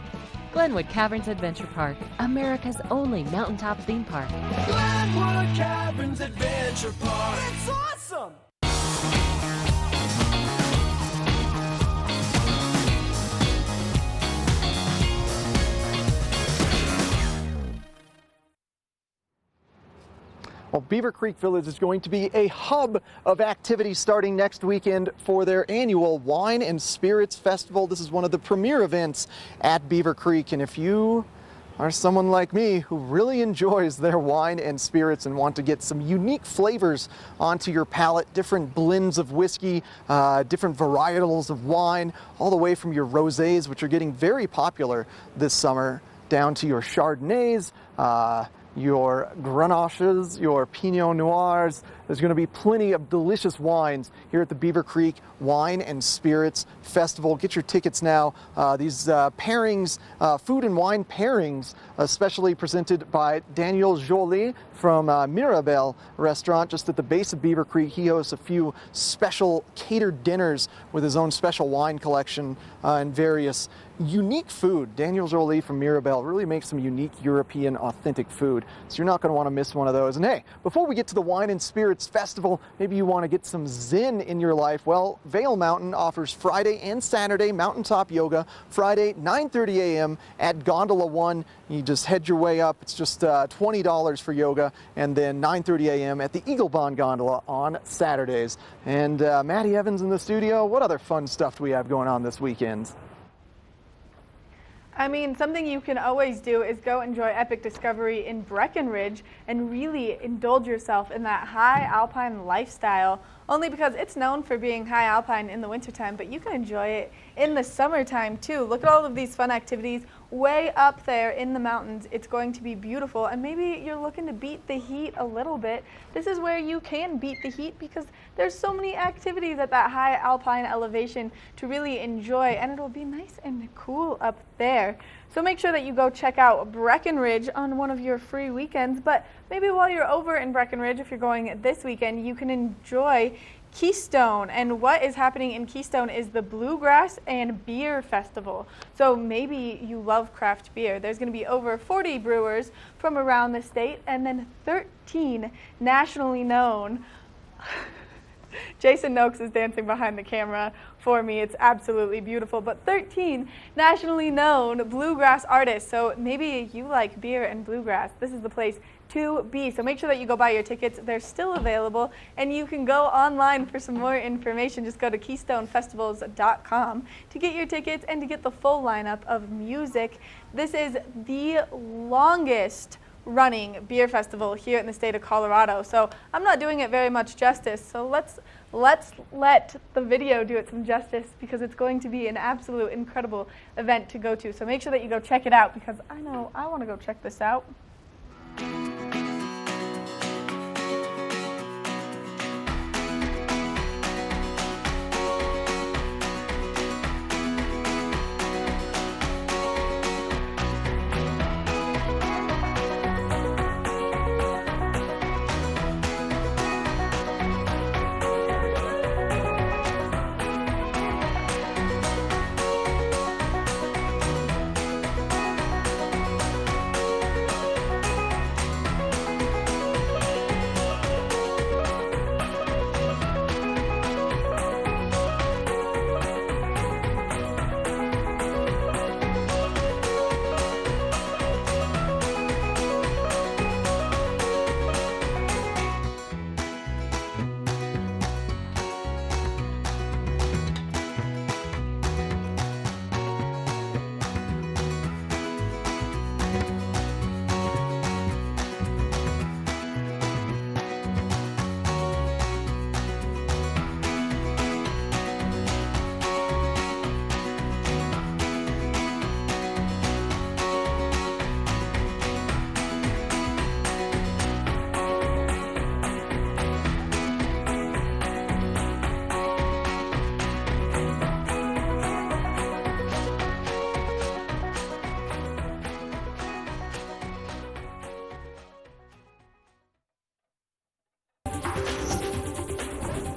Glenwood Caverns Adventure Park, America's only mountaintop theme park. Glenwood Caverns Adventure Park. It's awesome! Well, Beaver Creek Village is going to be a hub of activity starting next weekend for their annual Wine and Spirits Festival. This is one of the premier events at Beaver Creek, and if you are someone like me who really enjoys their wine and spirits and want to get some unique flavors onto your palate, different blends of whiskey, different varietals of wine, all the way from your rosés, which are getting very popular this summer, down to your Chardonnays, your Grenaches, your Pinot Noirs. There's going to be plenty of delicious wines here at the Beaver Creek Wine and Spirits Festival. Get your tickets now. These pairings, food and wine pairings, especially presented by Daniel Joly from Mirabel Restaurant, just at the base of Beaver Creek. He hosts a few special catered dinners with his own special wine collection and various unique food. Daniel Joly from Mirabel really makes some unique European authentic food, so you're not going to want to miss one of those. And hey, before we get to the Wine and Spirits Festival, maybe you want to get some zen in your life. Well, Vail Mountain offers Friday and Saturday mountaintop yoga. Friday, 9:30 a.m. at Gondola 1. You just head your way up. It's just $20 for yoga, and then 9:30 a.m. at the Eagle Bond Gondola on Saturdays. And Maddie Evans in the studio. What other fun stuff do we have going on this weekend? I mean, something you can always do is go enjoy Epic Discovery in Breckenridge and really indulge yourself in that high alpine lifestyle, only because it's known for being high alpine in the wintertime, but you can enjoy it in the summertime too. Look at all of these fun activities way up there in the mountains. It's going to be beautiful, and maybe you're looking to beat the heat a little bit. This is where you can beat the heat because there's so many activities at that high alpine elevation to really enjoy, and it'll be nice and cool up there. So make sure that you go check out Breckenridge on one of your free weekends, but maybe while you're over in Breckenridge, if you're going this weekend, you can enjoy Keystone. And what is happening in Keystone is the Bluegrass and Beer Festival. So maybe you love craft beer. There's going to be over 40 brewers from around the state, and then 13 nationally known Jason Noakes is dancing behind the camera for me. It's absolutely beautiful. But 13 nationally known bluegrass artists. So maybe you like beer and bluegrass. This is the place to be. So make sure that you go buy your tickets. They're still available, and you can go online for some more information. Just go to keystonefestivals.com to get your tickets and to get the full lineup of music. This is the longest running beer festival here in the state of Colorado, so I'm not doing it very much justice, so let's let the video do it some justice, because it's going to be an absolute incredible event to go to. So make sure that you go check it out, because I know I want to go check this out.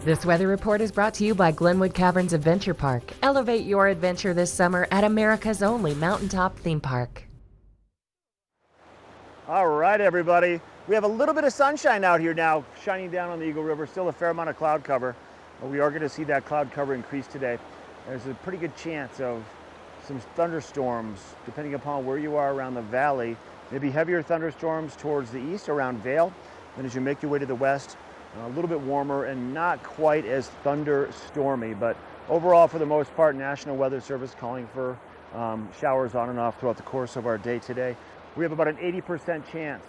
This weather report is brought to you by Glenwood Caverns Adventure Park. Elevate your adventure this summer at America's only mountaintop theme park. All right, everybody. We have a little bit of sunshine out here now, shining down on the Eagle River. Still a fair amount of cloud cover. But we are going to see that cloud cover increase today. There's a pretty good chance of some thunderstorms, depending upon where you are around the valley. Maybe heavier thunderstorms towards the east around Vail. Then as you make your way to the west, a little bit warmer and not quite as thunderstormy, but overall, for the most part, National Weather Service calling for showers on and off throughout the course of our day today. We have about an 80% chance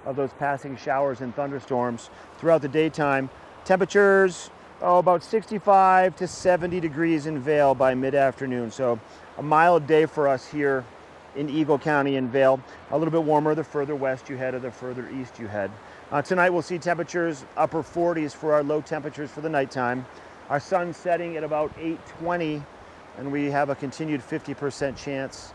of those passing showers and thunderstorms throughout the daytime. Temperatures, about 65 to 70 degrees in Vail by mid-afternoon. So a mild day for us here in Eagle County and Vail. A little bit warmer the further west you head or the further east you head. Tonight we'll see temperatures upper 40s for our low temperatures for the nighttime. Our sun's setting at about 8:20, and we have a continued 50% chance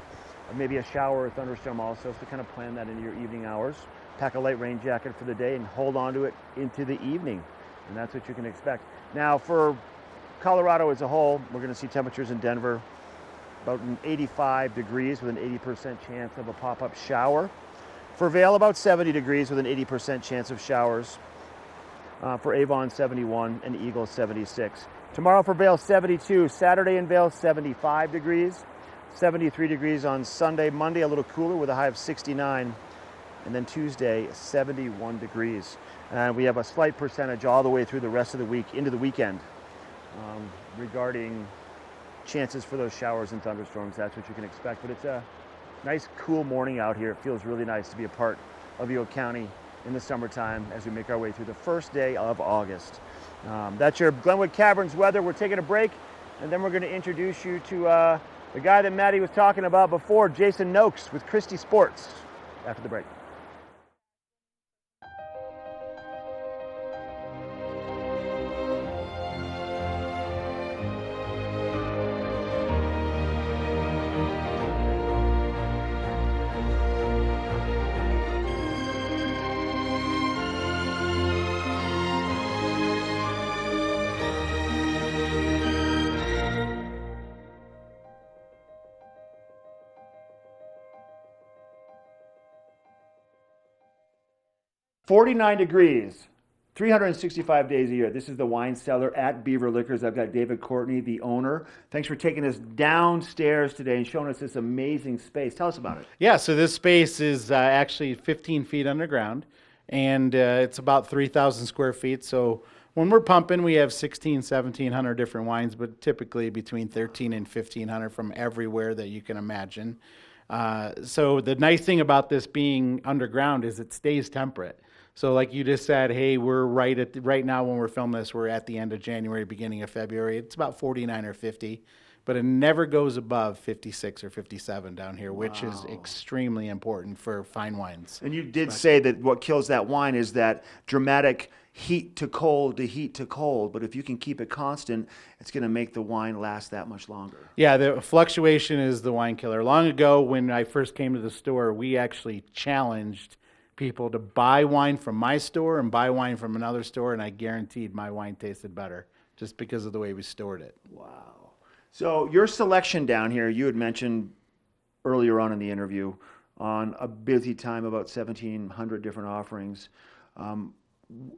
of maybe a shower or thunderstorm also, so kind of plan that into your evening hours. Pack a light rain jacket for the day and hold on to it into the evening, and that's what you can expect. Now for Colorado as a whole, we're going to see temperatures in Denver about 85 degrees with an 80% chance of a pop-up shower. For Vail, about 70 degrees with an 80% chance of showers. For Avon, 71, and Eagle, 76. Tomorrow for Vail, 72. Saturday in Vail, 75 degrees. 73 degrees on Sunday. Monday, a little cooler with a high of 69. And then Tuesday, 71 degrees. And we have a slight percentage all the way through the rest of the week into the weekend regarding chances for those showers and thunderstorms. That's what you can expect. But it's a nice, cool morning out here. It feels really nice to be a part of Eagle County in the summertime as we make our way through the first day of August. That's your Glenwood Caverns weather. We're taking a break, and then we're going to introduce you to the guy that Maddie was talking about before, Jason Noakes with Christie Sports, after the break. .49 degrees, 365 days a year. This is the wine cellar at Beaver Liquors. I've got David Courtney, the owner. Thanks for taking us downstairs today and showing us this amazing space. Tell us about it. Yeah, so this space is actually 15 feet underground, and it's about 3,000 square feet. So when we're pumping, we have 1,700 different wines, but typically between 1,300 and 1,500 from everywhere that you can imagine. So the nice thing about this being underground is it stays temperate. So like you just said, hey, we're right now when we're filming this, we're at the end of January, beginning of February. It's about 49 or 50, but it never goes above 56 or 57 down here, which is extremely important for fine wines. And you did say that what kills that wine is that dramatic heat to cold to heat to cold, but if you can keep it constant, it's going to make the wine last that much longer. Yeah, the fluctuation is the wine killer. Long ago, when I first came to the store, we actually challenged people to buy wine from my store and buy wine from another store, and I guaranteed my wine tasted better just because of the way we stored it. Wow. So your selection down here, you had mentioned earlier on in the interview, on a busy time, about 1,700 different offerings.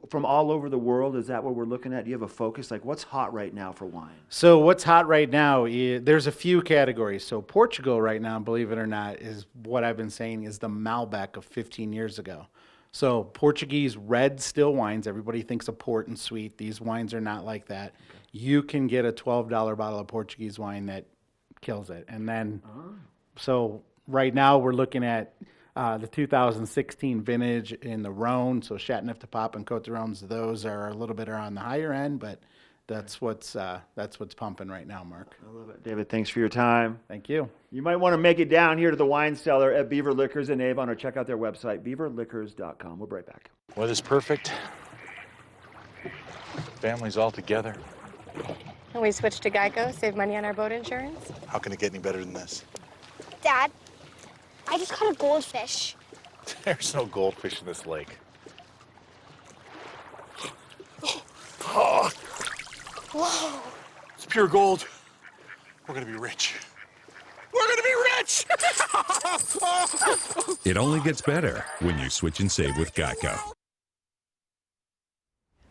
From all over the world, is that what we're looking at? Do you have a focus? Like, what's hot right now for wine? So what's hot right now, there's a few categories. So Portugal right now, believe it or not, is what I've been saying is the Malbec of 15 years ago. So Portuguese red still wines, everybody thinks of port and sweet. These wines are not like that. Okay. You can get a $12 bottle of Portuguese wine that kills it. And then, so right now we're looking at the 2016 vintage in the Rhone, so Chateauneuf de Pape and Côte de Rhônes, those are a little bit on the higher end, but that's what's pumping right now, Mark. I love it. David, thanks for your time. Thank you. You might want to make it down here to the wine cellar at Beaver Liquors in Avon, or check out their website, beaverliquors.com. We'll be right back. Weather's perfect. Family's all together. And we switched to Geico, save money on our boat insurance. How can it get any better than this? Dad, I just caught a goldfish. There's no goldfish in this lake. Whoa. It's pure gold. We're gonna be rich. We're gonna be rich! It only gets better when you switch and save with Geico.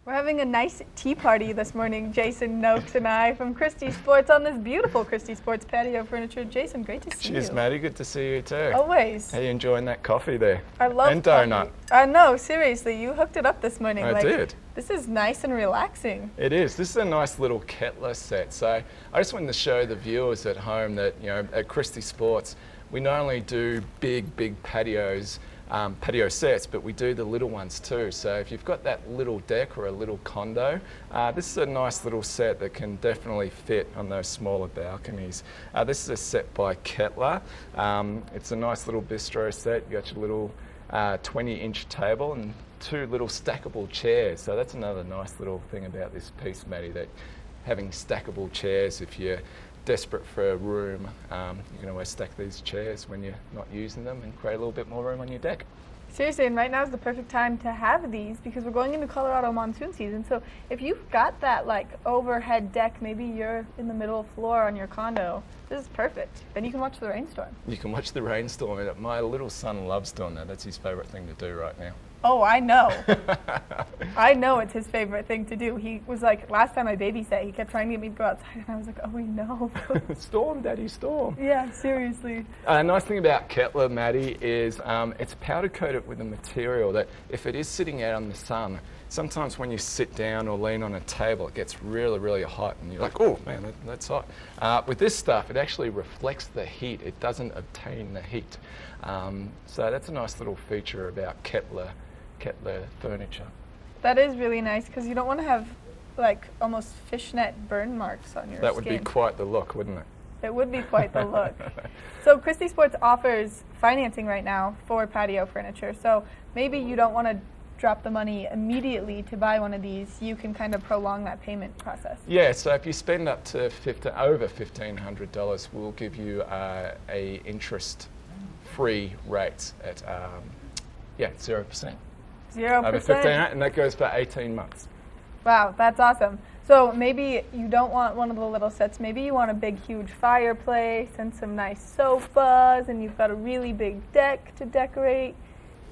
We're having a nice tea party this morning, Jason Noakes and I from Christie Sports on this beautiful Christie Sports patio furniture. Jason, great to see you. Cheers, Maddie. Good to see you too. Always. How you enjoying that coffee there? I love and donut. No, seriously, you hooked it up this morning. I did. This is nice and relaxing. It is. This is a nice little Kettler set. So I just wanted to show the viewers at home that, you know, at Christie Sports, we not only do big patios, patio sets, but we do the little ones too. So if you've got that little deck or a little condo, this is a nice little set that can definitely fit on those smaller balconies. This is a set by Kettler. It's a nice little bistro set. You got your little 20-inch table and 2 little stackable chairs. So that's another nice little thing about this piece, Maddie, that having stackable chairs, if you're desperate for a room, you can always stack these chairs when you're not using them and create a little bit more room on your deck. Seriously, and right now is the perfect time to have these because we're going into Colorado monsoon season. So if you've got that like overhead deck, maybe you're in the middle floor on your condo, this is perfect. Then you can watch the rainstorm. You can watch the rainstorm. And my little son loves doing that. That's his favorite thing to do right now. Oh, I know. I know it's his favorite thing to do. He was like, last time I babysat, he kept trying to get me to go outside, and I was like, oh, no. Storm, Daddy, storm. Yeah, seriously. Nice thing about Kettler, Maddie, is it's powder coated with a material that if it is sitting out in the sun, sometimes when you sit down or lean on a table, it gets really hot, and you're like, oh man, that's hot. With this stuff, it actually reflects the heat. It doesn't obtain the heat. So that's a nice little feature about Kettler furniture. That is really nice because you don't want to have like almost fishnet burn marks on your skin. That would be quite the look, wouldn't it? It would be quite the look. So Christie Sports offers financing right now for patio furniture. So maybe you don't want to drop the money immediately to buy one of these. You can kind of prolong that payment process. Yeah, so if you spend up to over $1,500, we'll give you a interest-free rate at 0%. 0%. Over 15, and that goes for 18 months. Wow, that's awesome. So maybe you don't want one of the little sets. Maybe you want a big, huge fireplace and some nice sofas, and you've got a really big deck to decorate.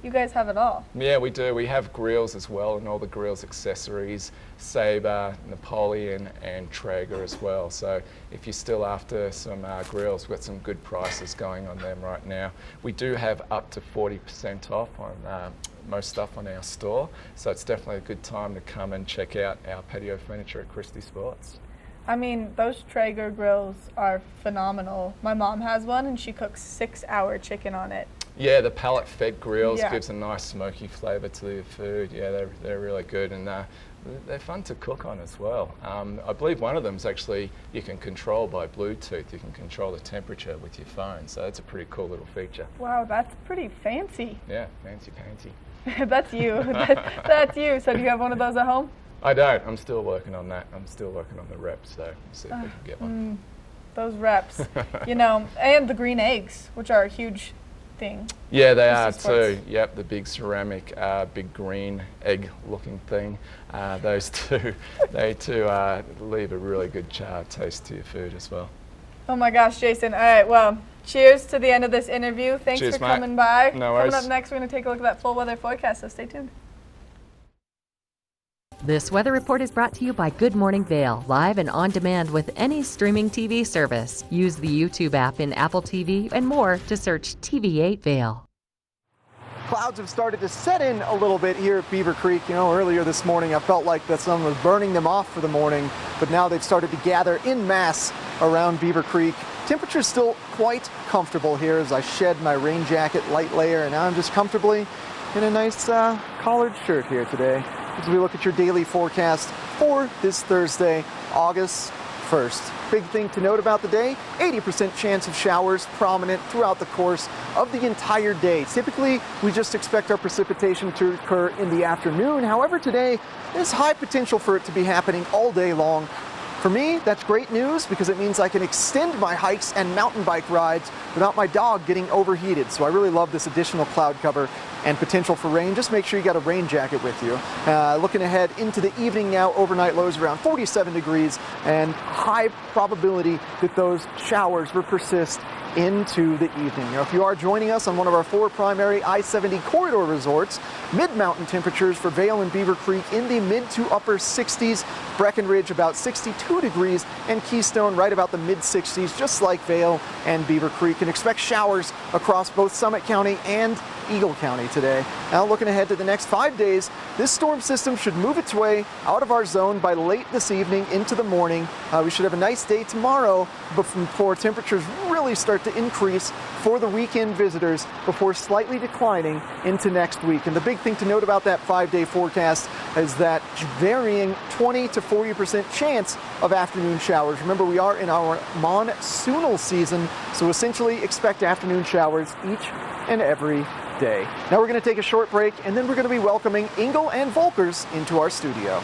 You guys have it all. Yeah, we do. We have grills as well, and all the grills accessories, Sabre, Napoleon, and Traeger as well. So if you're still after some grills, we've got some good prices going on them right now. We do have up to 40% off on most stuff on our store, so it's definitely a good time to come and check out our patio furniture at Christie Sports. I mean, those Traeger grills are phenomenal. My mom has one, and she cooks 6-hour chicken on it. Yeah, the pellet-fed grills gives a nice smoky flavour to the food. Yeah, they're really good, and they're fun to cook on as well. I believe one of them is actually you can control by Bluetooth. You can control the temperature with your phone, so that's a pretty cool little feature. Wow, that's pretty fancy. Yeah, fancy. That's you. That's you. So do you have one of those at home? I don't. I'm still working on that. I'm still working on the reps, so we'll see if we can get one. Those reps, you know, and the green eggs, which are a huge thing. Yeah, they are too. Yep, the big ceramic, big green egg-looking thing. Those two, they too leave a really good taste to your food as well. Oh my gosh, Jason. All right, well, cheers to the end of this interview. Thanks cheers, for coming by. No worries. Coming up next, we're going to take a look at that full weather forecast, so stay tuned. This weather report is brought to you by Good Morning Vail, live and on demand with any streaming TV service. Use the YouTube app in Apple TV and more to search TV8 Vail. Clouds have started to set in a little bit here at Beaver Creek. You know, earlier this morning I felt like the sun was burning them off for the morning, but now they've started to gather en masse around Beaver Creek. Temperature's still quite comfortable here as I shed my rain jacket light layer, and now I'm just comfortably in a nice collared shirt here today as we look at your daily forecast for this Thursday, August 1st. Big thing to note about the day, 80% chance of showers prominent throughout the course of the entire day. Typically, we just expect our precipitation to occur in the afternoon. However, today, there's high potential for it to be happening all day long. For me, that's great news because it means I can extend my hikes and mountain bike rides without my dog getting overheated. So I really love this additional cloud cover and potential for rain. Just make sure you got a rain jacket with you. Looking ahead into the evening now, overnight lows around 47 degrees and high probability that those showers will persist into the evening. Now, if you are joining us on one of our 4 primary I-70 corridor resorts, mid-mountain temperatures for Vail and Beaver Creek in the mid to upper 60s, Breckenridge about 62 degrees, and Keystone right about the mid-60s, just like Vail and Beaver Creek. And expect showers across both Summit County and Eagle County today. Now looking ahead to the next 5 days, this storm system should move its way out of our zone by late this evening into the morning. We should have a nice day tomorrow before temperatures really start to increase for the weekend visitors before slightly declining into next week. And the big thing to note about that 5-day forecast is that varying 20 to 40% chance of afternoon showers. Remember, we are in our monsoonal season, so essentially expect afternoon showers each and every day. Now we're going to take a short break, and then we're going to be welcoming Engel and Volkers into our studio.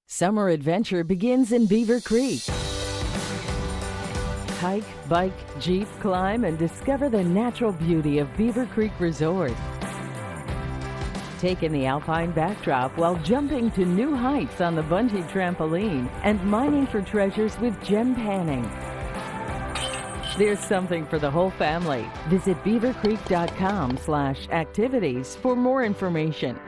Summer adventure begins in Beaver Creek. Hike, bike, jeep, climb, and discover the natural beauty of Beaver Creek Resort. Take in the alpine backdrop while jumping to new heights on the bungee trampoline and mining for treasures with gem panning. There's something for the whole family. Visit beavercreek.com/activities for more information.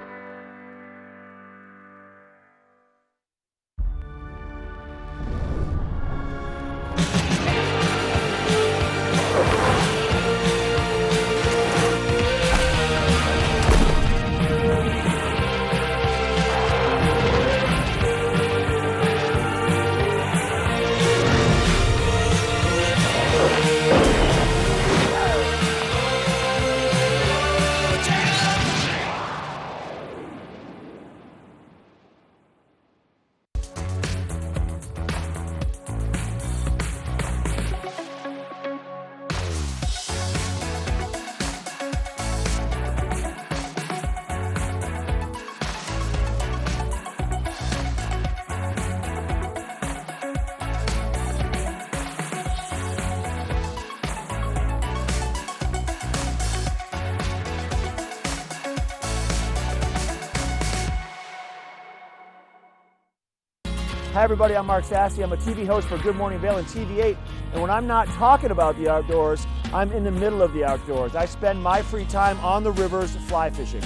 Hi everybody, I'm Mark Sassy. I'm a TV host for Good Morning Vail and TV8. And when I'm not talking about the outdoors, I'm in the middle of the outdoors. I spend my free time on the rivers fly fishing.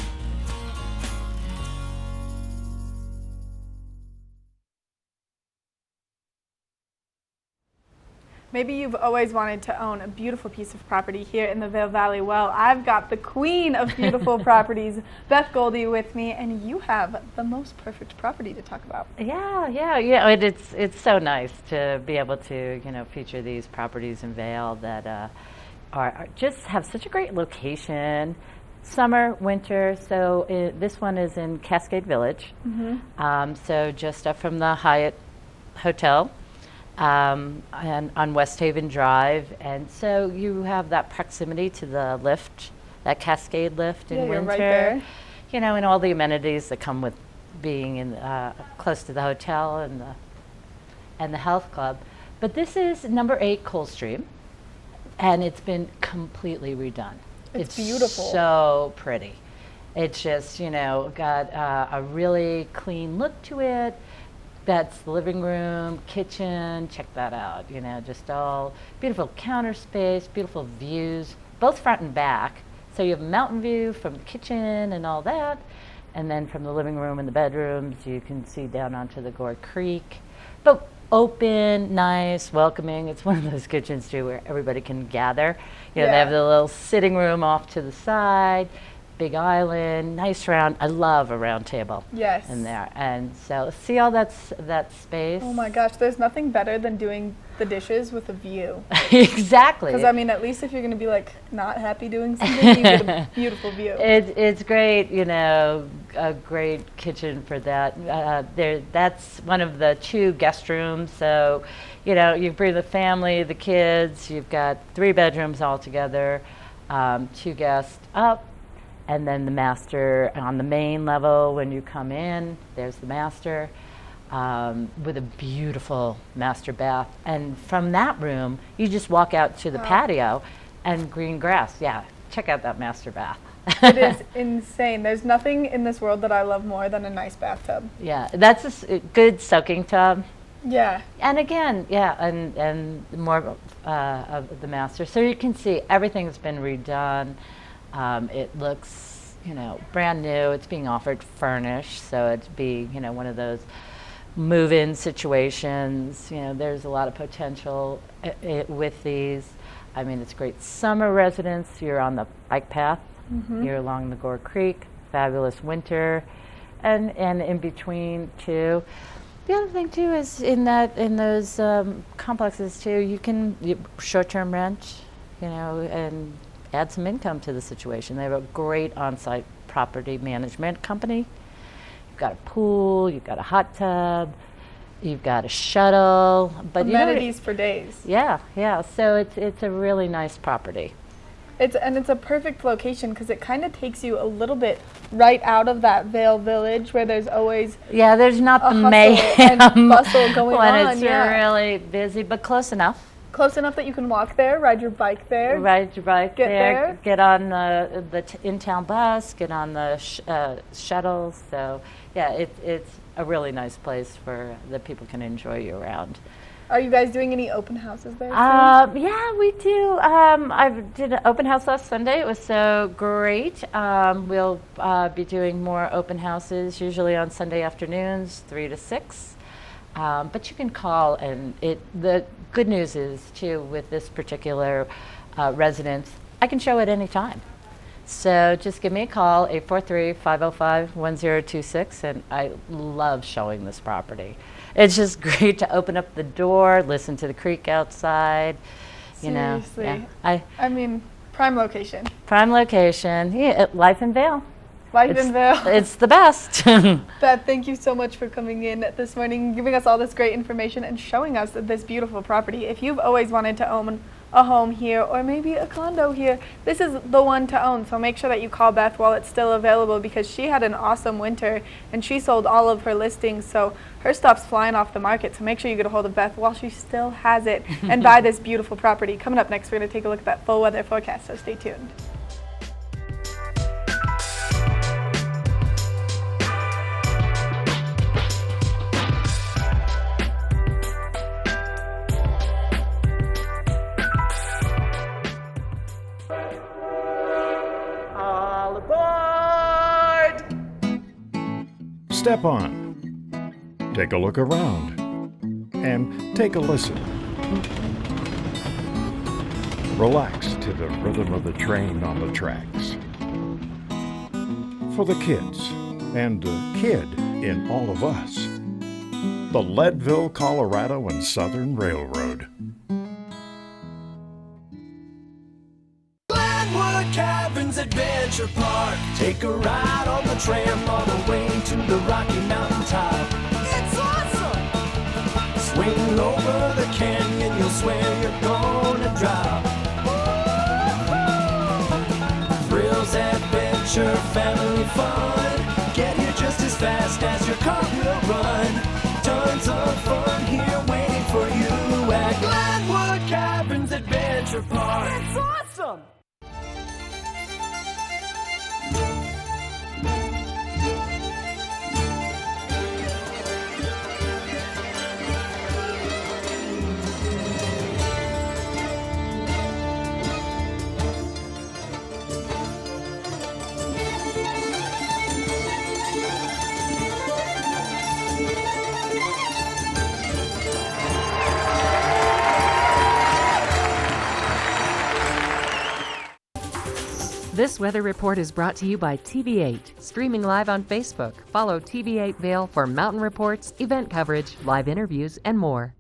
Maybe you've always wanted to own a beautiful piece of property here in the Vail Valley. Well, I've got the queen of beautiful properties, Beth Goldie, with me, and you have the most perfect property to talk about. Yeah. It's so nice to be able to, feature these properties in Vail that are just have such a great location. Summer, winter. So this one is in Cascade Village. Mm-hmm. So just up from the Hyatt Hotel. And on West Haven Drive, and so you have that proximity to the lift, that Cascade lift in winter. You're right there. And all the amenities that come with being in close to the hotel and the health club. But this is number 8 Coldstream, and it's been completely redone. It's beautiful. So pretty. It's just got a really clean look to it. That's the living room, kitchen, check that out, just all beautiful counter space, beautiful views, both front and back. So you have a mountain view from the kitchen and all that, and then from the living room and the bedrooms, you can see down onto the Gore Creek. But open, nice, welcoming. It's one of those kitchens too where everybody can gather. They have the little sitting room off to the side, big island, nice round. I love a round table. Yes. In there, and so see all that space. Oh my gosh, there's nothing better than doing the dishes with a view. Exactly. Because at least if you're going to be not happy doing something, you get a beautiful view. It's great, a great kitchen for that. That's one of the 2 guest rooms. So, you bring the family, the kids. You've got 3 bedrooms altogether, 2 guests up. And then the master on the main level, when you come in, there's the master with a beautiful master bath. And from that room, you just walk out to the patio and green grass. Yeah, check out that master bath. It is insane. There's nothing in this world that I love more than a nice bathtub. Yeah, that's a good soaking tub. Yeah. And again, yeah, and more of the master. So you can see everything's been redone. It looks, brand new. It's being offered furnished, so it'd be, one of those move-in situations. There's a lot of potential with these. I mean, it's great summer residence. You're on the bike path. Mm-hmm. You're along the Gore Creek. Fabulous winter, and in between too. The other thing too is in those complexes too, you can short-term rent, and add some income to the situation. They have a great on-site property management company. You've got a pool, you've got a hot tub, you've got a shuttle, but amenities for days. Yeah. So it's a really nice property. It's a perfect location because it kind of takes you a little bit right out of that Vail Village where there's always there's not the hustle mayhem and bustle going when on. It's really busy, but close enough. Close enough that you can walk there, ride your bike there. Ride your bike there. Get on the in-town bus, get on the shuttles. So yeah, it's a really nice place for that people can enjoy you around. Are you guys doing any open houses there? Yeah, we do. I did an open house last Sunday. It was so great. We'll be doing more open houses, usually on Sunday afternoons, 3 to 6. But you can call, and the good news is, too, with this particular residence, I can show it any time. So just give me a call, 843-505-1026, and I love showing this property. It's just great to open up the door, listen to the creek outside. Seriously. I mean, prime location. Prime location. Yeah, life in Vail. In Vail. It's the best. Beth, thank you so much for coming in this morning, giving us all this great information and showing us this beautiful property. If you've always wanted to own a home here or maybe a condo here, this is the one to own. So make sure that you call Beth while it's still available because she had an awesome winter and she sold all of her listings. So her stuff's flying off the market. So make sure you get a hold of Beth while she still has it and buy this beautiful property. Coming up next, we're going to take a look at that full weather forecast. So stay tuned. Step on. Take a look around. And take a listen. Relax to the rhythm of the train on the tracks. For the kids, and the kid in all of us. The Leadville, Colorado and Southern Railroad. Adventure Park. Take a ride on the tram all the way to the Rocky Mountain top. It's awesome! Swing over the canyon, you'll swear you're gonna drop. Thrills, adventure, family fun. Get here just as fast as your car will run. Tons of fun here waiting for you at Glenwood Caverns Adventure Park. It's awesome! This weather report is brought to you by TV8, streaming live on Facebook. Follow TV8 Vail for mountain reports, event coverage, live interviews, and more.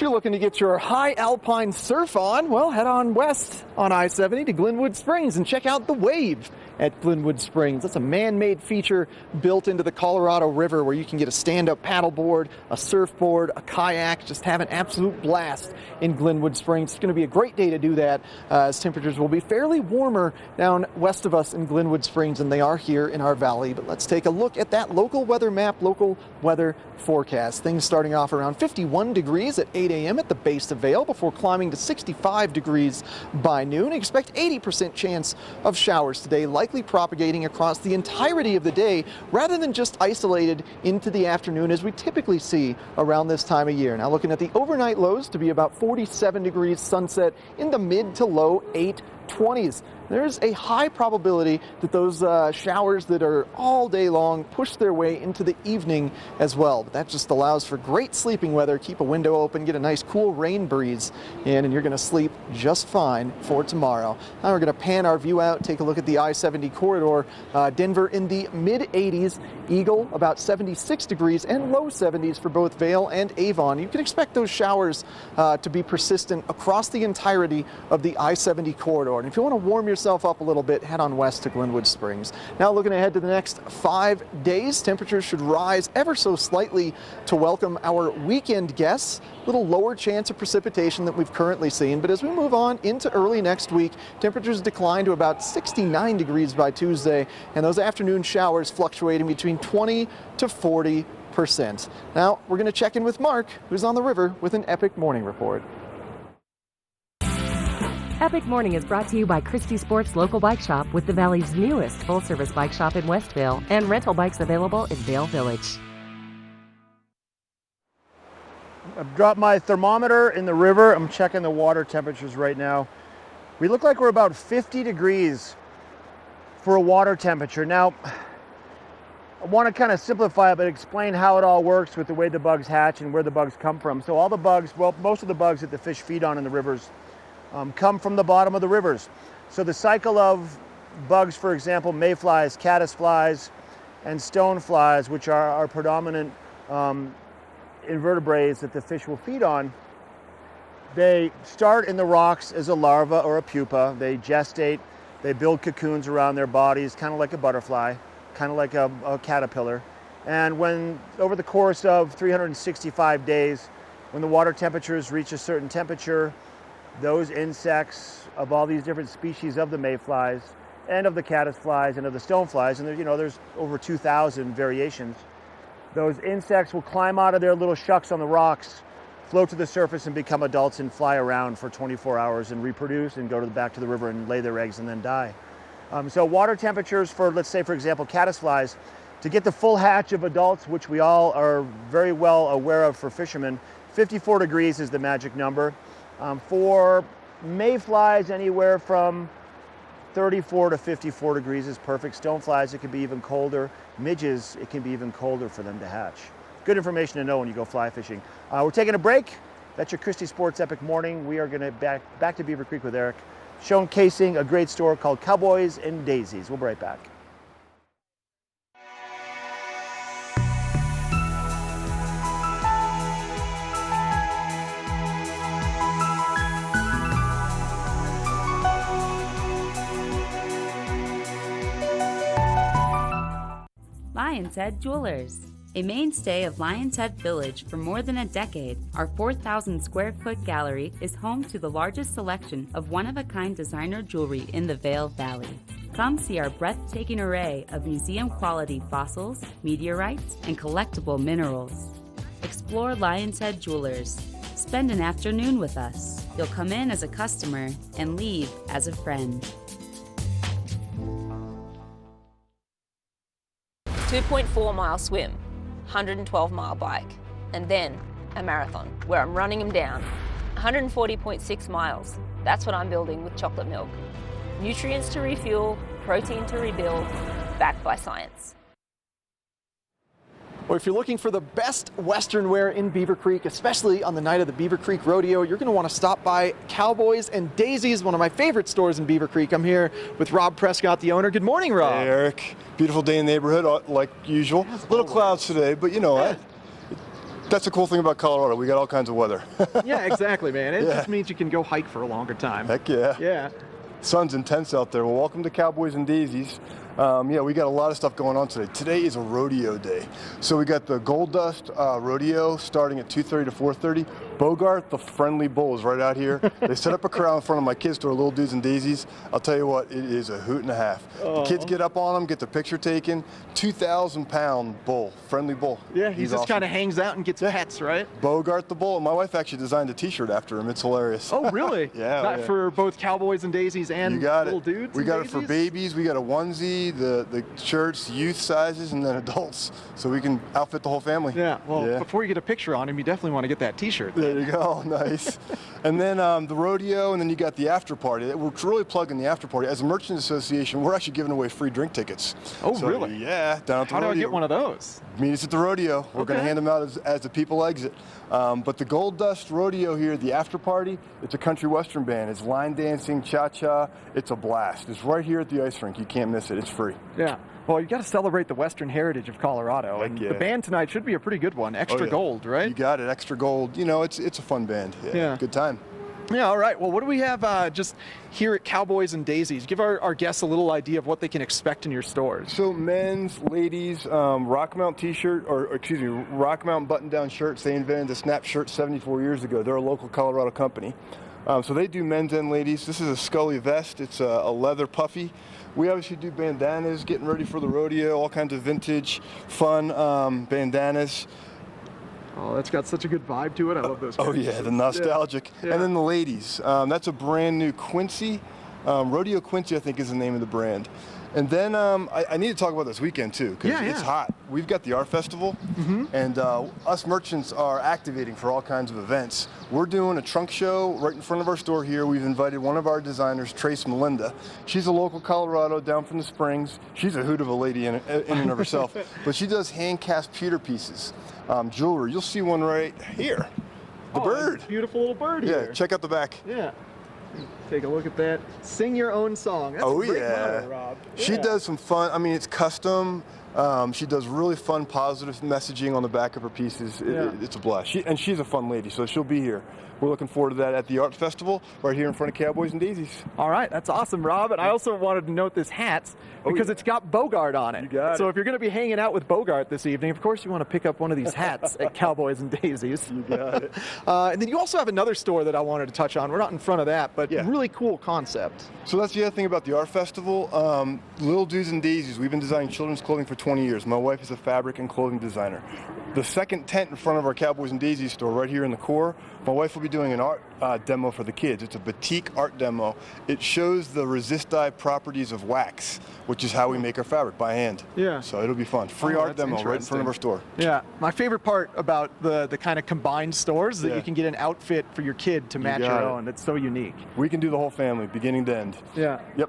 you're looking to get your high alpine surf on, well, head on west on I-70 to Glenwood Springs and check out the Wave at Glenwood Springs. That's a man-made feature built into the Colorado River where you can get a stand-up paddleboard, a surfboard, a kayak, just have an absolute blast in Glenwood Springs. It's going to be a great day to do that as temperatures will be fairly warmer down west of us in Glenwood Springs than they are here in our valley. But let's take a look at that local weather map, local weather forecast. Things starting off around 51 degrees at 8 a.m. at the base of Vail before climbing to 65 degrees by noon. Expect 80% chance of showers today, likely propagating across the entirety of the day rather than just isolated into the afternoon as we typically see around this time of year. Now looking at the overnight lows to be about 47 degrees, sunset in the mid to low 820s. There's a high probability that those showers that are all day long push their way into the evening as well. But that just allows for great sleeping weather. Keep a window open, get a nice cool rain breeze in, and you're going to sleep just fine for tomorrow. Now we're going to pan our view out, take a look at the I-70 corridor. Denver in the mid-80s, Eagle about 76 degrees and low 70s for both Vail and Avon. You can expect those showers to be persistent across the entirety of the I-70 corridor. And if you want to warm yourself up a little bit, head on west to Glenwood Springs. Now looking ahead to the next 5 days, temperatures should rise ever so slightly to welcome our weekend guests. A little lower chance of precipitation that we've currently seen, but as we move on into early next week, temperatures decline to about 69 degrees by Tuesday, and those afternoon showers fluctuating between 20 to 40%. Now we're going to check in with Mark, who's on the river with an Epic Morning Report. Epic Morning is brought to you by Christie Sports Local Bike Shop with the Valley's newest full-service bike shop in Westvale and rental bikes available in Vail Village. I've dropped my thermometer in the river. I'm checking the water temperatures right now. We look like we're about 50 degrees for a water temperature. Now, I want to kind of simplify it, but explain how it all works with the way the bugs hatch and where the bugs come from. So all the bugs, well, most of the bugs that the fish feed on in the rivers come from the bottom of the rivers. So the cycle of bugs, for example, mayflies, caddisflies, and stoneflies, which are our predominant invertebrates that the fish will feed on, they start in the rocks as a larva or a pupa. They gestate, they build cocoons around their bodies, kind of like a butterfly, kind of like a caterpillar. And when, over the course of 365 days, when the water temperatures reach a certain temperature, those insects of all these different species of the mayflies and of the caddisflies and of the stoneflies, and there's over 2,000 variations, those insects will climb out of their little shucks on the rocks, float to the surface and become adults and fly around for 24 hours and reproduce and go back to the river and lay their eggs and then die. So water temperatures for, let's say, for example, caddisflies, to get the full hatch of adults, which we all are very well aware of for fishermen, 54 degrees is the magic number. For mayflies, anywhere from 34 to 54 degrees is perfect. Stoneflies, it can be even colder. Midges, it can be even colder for them to hatch. Good information to know when you go fly fishing. We're taking a break. That's your Christie Sports Epic Morning. We are going to back to Beaver Creek with Eric, showcasing a great store called Cowboys and Daisies. We'll be right back. Lion's Head Jewelers. A mainstay of Lion's Head Village for more than a decade, our 4,000 square foot gallery is home to the largest selection of one-of-a-kind designer jewelry in the Vail Valley. Come see our breathtaking array of museum-quality fossils, meteorites, and collectible minerals. Explore Lion's Head Jewelers. Spend an afternoon with us. You'll come in as a customer and leave as a friend. 2.4-mile swim, 112-mile bike, and then a marathon where I'm running them down. 140.6 miles. That's what I'm building with chocolate milk. Nutrients to refuel, protein to rebuild, backed by science. Well, if you're looking for the best Western wear in Beaver Creek, especially on the night of the Beaver Creek Rodeo, you're going to want to stop by Cowboys and Daisies, one of my favorite stores in Beaver Creek. I'm here with Rob Prescott, the owner. Good morning, Rob. Hey, Eric. Beautiful day in the neighborhood, like usual. Little clouds today, but you know what? That's the cool thing about Colorado. We got all kinds of weather. Yeah, exactly, man. It Yeah. just means you can go hike for a longer time. Heck yeah. Yeah. Sun's intense out there. Well, welcome to Cowboys and Daisies. Yeah, we got a lot of stuff going on today. Today is a rodeo day. So we got the Gold Dust Rodeo starting at 2:30 to 4:30. Bogart, the friendly bull, is right out here. They set up a corral in front of my kids' store, Little Dudes and Daisies. I'll tell you what, it is a hoot and a half. The kids get up on him, get the picture taken. 2,000-pound bull, friendly bull. Yeah, he just awesome. kind of hangs out and gets pets, right? Bogart the bull. My wife actually designed a T-shirt after him. It's hilarious. Oh, really? Yeah. Not yeah. for both Cowboys and Daisies and You got Little it. Dudes? We and got it for Daisies? babies. We got a onesie, the shirts, youth sizes, and then adults, so we can outfit the whole family. Yeah, well, before you get a picture on him, you definitely want to get that T-shirt. There you go, nice. And then the rodeo, and then you got the after party. We're really plugging the after party. As a merchant association, we're actually giving away free drink tickets. Oh, So, really? Yeah, down at the How do I rodeo. get one of those? Meet us at the rodeo. We're going to Okay. hand them out as the people exit. But the Gold Dust Rodeo here, the after party, it's a country western band. It's line dancing, cha-cha. It's a blast. It's right here at the ice rink. You can't miss it. It's free. Yeah. Well, you got to celebrate the Western heritage of Colorado, and yeah. the band tonight should be a pretty good one. Extra Oh, yeah. Gold, right? You got it. Extra Gold. You know, it's a fun band. Yeah. Good time. Yeah, all right. Well, what do we have just here at Cowboys and Daisies? Give our guests a little idea of what they can expect in your stores. So men's, ladies, Rockmount t-shirt, or excuse me, Rockmount button-down shirts. They invented the snap shirt 74 years ago. They're a local Colorado company. So they do men's and ladies. This is a Scully vest. It's a leather puffy. We obviously do bandanas, getting ready for the rodeo, all kinds of vintage, fun bandanas. Oh, that's got such a good vibe to it. I love those. Oh kinds of yeah, the shirts. nostalgic. Yeah. And then the ladies. That's a brand new Quincy. Rodeo Quincy, I think, is the name of the brand. And then I need to talk about this weekend too, because it's hot. We've got the art festival, and us merchants are activating for all kinds of events. We're doing a trunk show right in front of our store here. We've invited one of our designers, Trace Melinda. She's a local Colorado down from the Springs. She's a hoot of a lady in and of herself, but she does hand-cast pewter pieces, jewelry. You'll see one right here. The bird. Beautiful little bird Yeah, here. check out the back. Yeah. Take a look at that. Sing your own song. That's Oh a great yeah. motto, Rob. She Yeah. does some fun. I mean, it's custom. She does really fun, positive messaging on the back of her pieces. It's a blast. She's a fun lady, so she'll be here. We're looking forward to that at the art festival right here in front of Cowboys and Daisies. All right, that's awesome, Rob. And I also wanted to note this hat because it's got Bogart on it. You got so it. if you're going to be hanging out with Bogart this evening, of course you want to pick up one of these hats at Cowboys and Daisies. You got it. And then you also have another store that I wanted to touch on. We're not in front of that, but really cool concept. So that's the other thing about the art festival. Little Dudes and Daisies, we've been designing children's clothing for 20 years. My wife is a fabric and clothing designer. The second tent in front of our Cowboys and Daisies store right here in the core, my wife will be doing an art demo for the kids. It's a batik art demo. It shows the resist-dye properties of wax, which is how we make our fabric by hand. Yeah. So it'll be fun. Free Oh, art that's demo right in front interesting. of our store. Yeah, my favorite part about the kind of combined stores is that Yeah. you can get an outfit for your kid to match your got it. own. It's so unique. We can do the whole family, beginning to end. Yeah. Yep.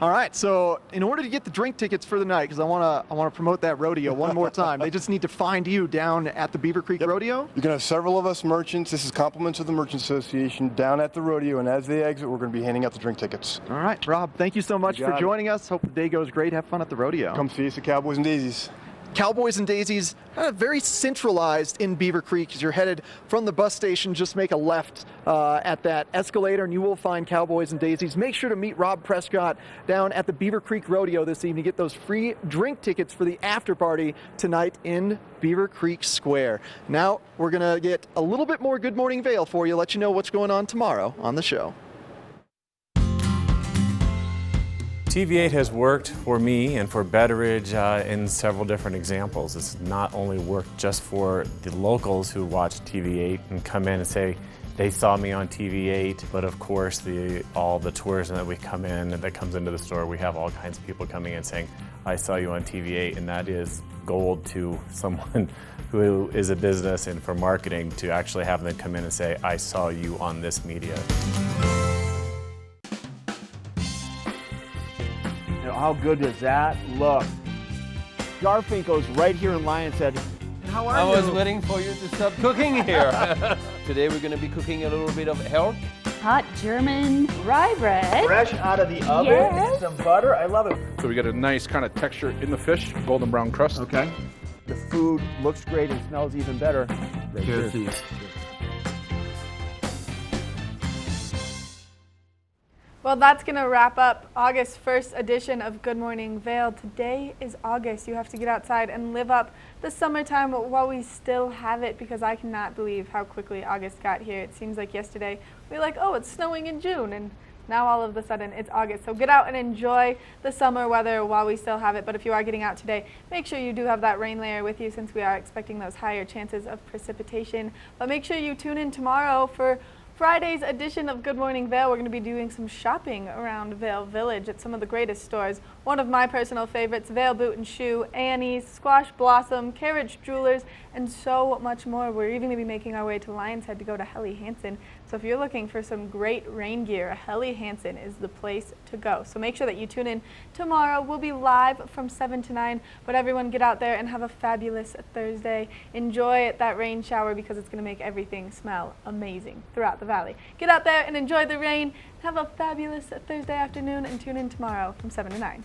All right, so in order to get the drink tickets for the night, because I want to promote that rodeo one more time, they just need to find you down at the Beaver Creek Rodeo. You're going to have several of us merchants. This is compliments of the Merchant Association down at the rodeo, and as they exit, we're going to be handing out the drink tickets. All right, Rob, thank you so much You for got it. joining us. Hope the day goes great. Have fun at the rodeo. Come see us at Cowboys and Daisies. Cowboys and Daisies, very centralized in Beaver Creek. As you're headed from the bus station, just make a left at that escalator and you will find Cowboys and Daisies. Make sure to meet Rob Prescott down at the Beaver Creek Rodeo this evening. Get those free drink tickets for the after party tonight in Beaver Creek Square. Now we're going to get a little bit more Good Morning Vail for you, let you know what's going on tomorrow on the show. TV8 has worked for me and for Betteridge in several different examples. It's not only worked just for the locals who watch TV8 and come in and say they saw me on TV8, but of course all the tourism that we come in that comes into the store, we have all kinds of people coming in saying, I saw you on TV8, and that is gold to someone who is a business and for marketing to actually have them come in and say, I saw you on this media. How good does that look? Garfinkel's right here in Lion's Head. How are I you? was waiting for you to stop cooking here. Today we're going to be cooking a little bit of health. Hot German rye bread. Fresh out of the oven, Yes. some butter. I love it. So we get a nice kind of texture in the fish, golden brown crust. Okay. The food looks great and smells even better. Cheers to you. Well, that's going to wrap up August 1st edition of Good Morning Vail. Today is August. You have to get outside and live up the summertime while we still have it, because I cannot believe how quickly August got here. It seems like yesterday we were like, oh, it's snowing in June, and now all of a sudden it's August. So get out and enjoy the summer weather while we still have it. But if you are getting out today, make sure you do have that rain layer with you, since we are expecting those higher chances of precipitation. But make sure you tune in tomorrow for Friday's edition of Good Morning Vail. We're going to be doing some shopping around Vail Village at some of the greatest stores. One of my personal favorites, Vail Boot and Shoe, Annie's, Squash Blossom, Carriage Jewelers, and so much more. We're even going to be making our way to Lion's Head to go to Helly Hansen. So if you're looking for some great rain gear, Helly Hansen is the place to go. So make sure that you tune in tomorrow. We'll be live from 7 to 9, but everyone get out there and have a fabulous Thursday. Enjoy that rain shower, because it's going to make everything smell amazing throughout the valley. Get out there and enjoy the rain. Have a fabulous Thursday afternoon, and tune in tomorrow from 7 to 9.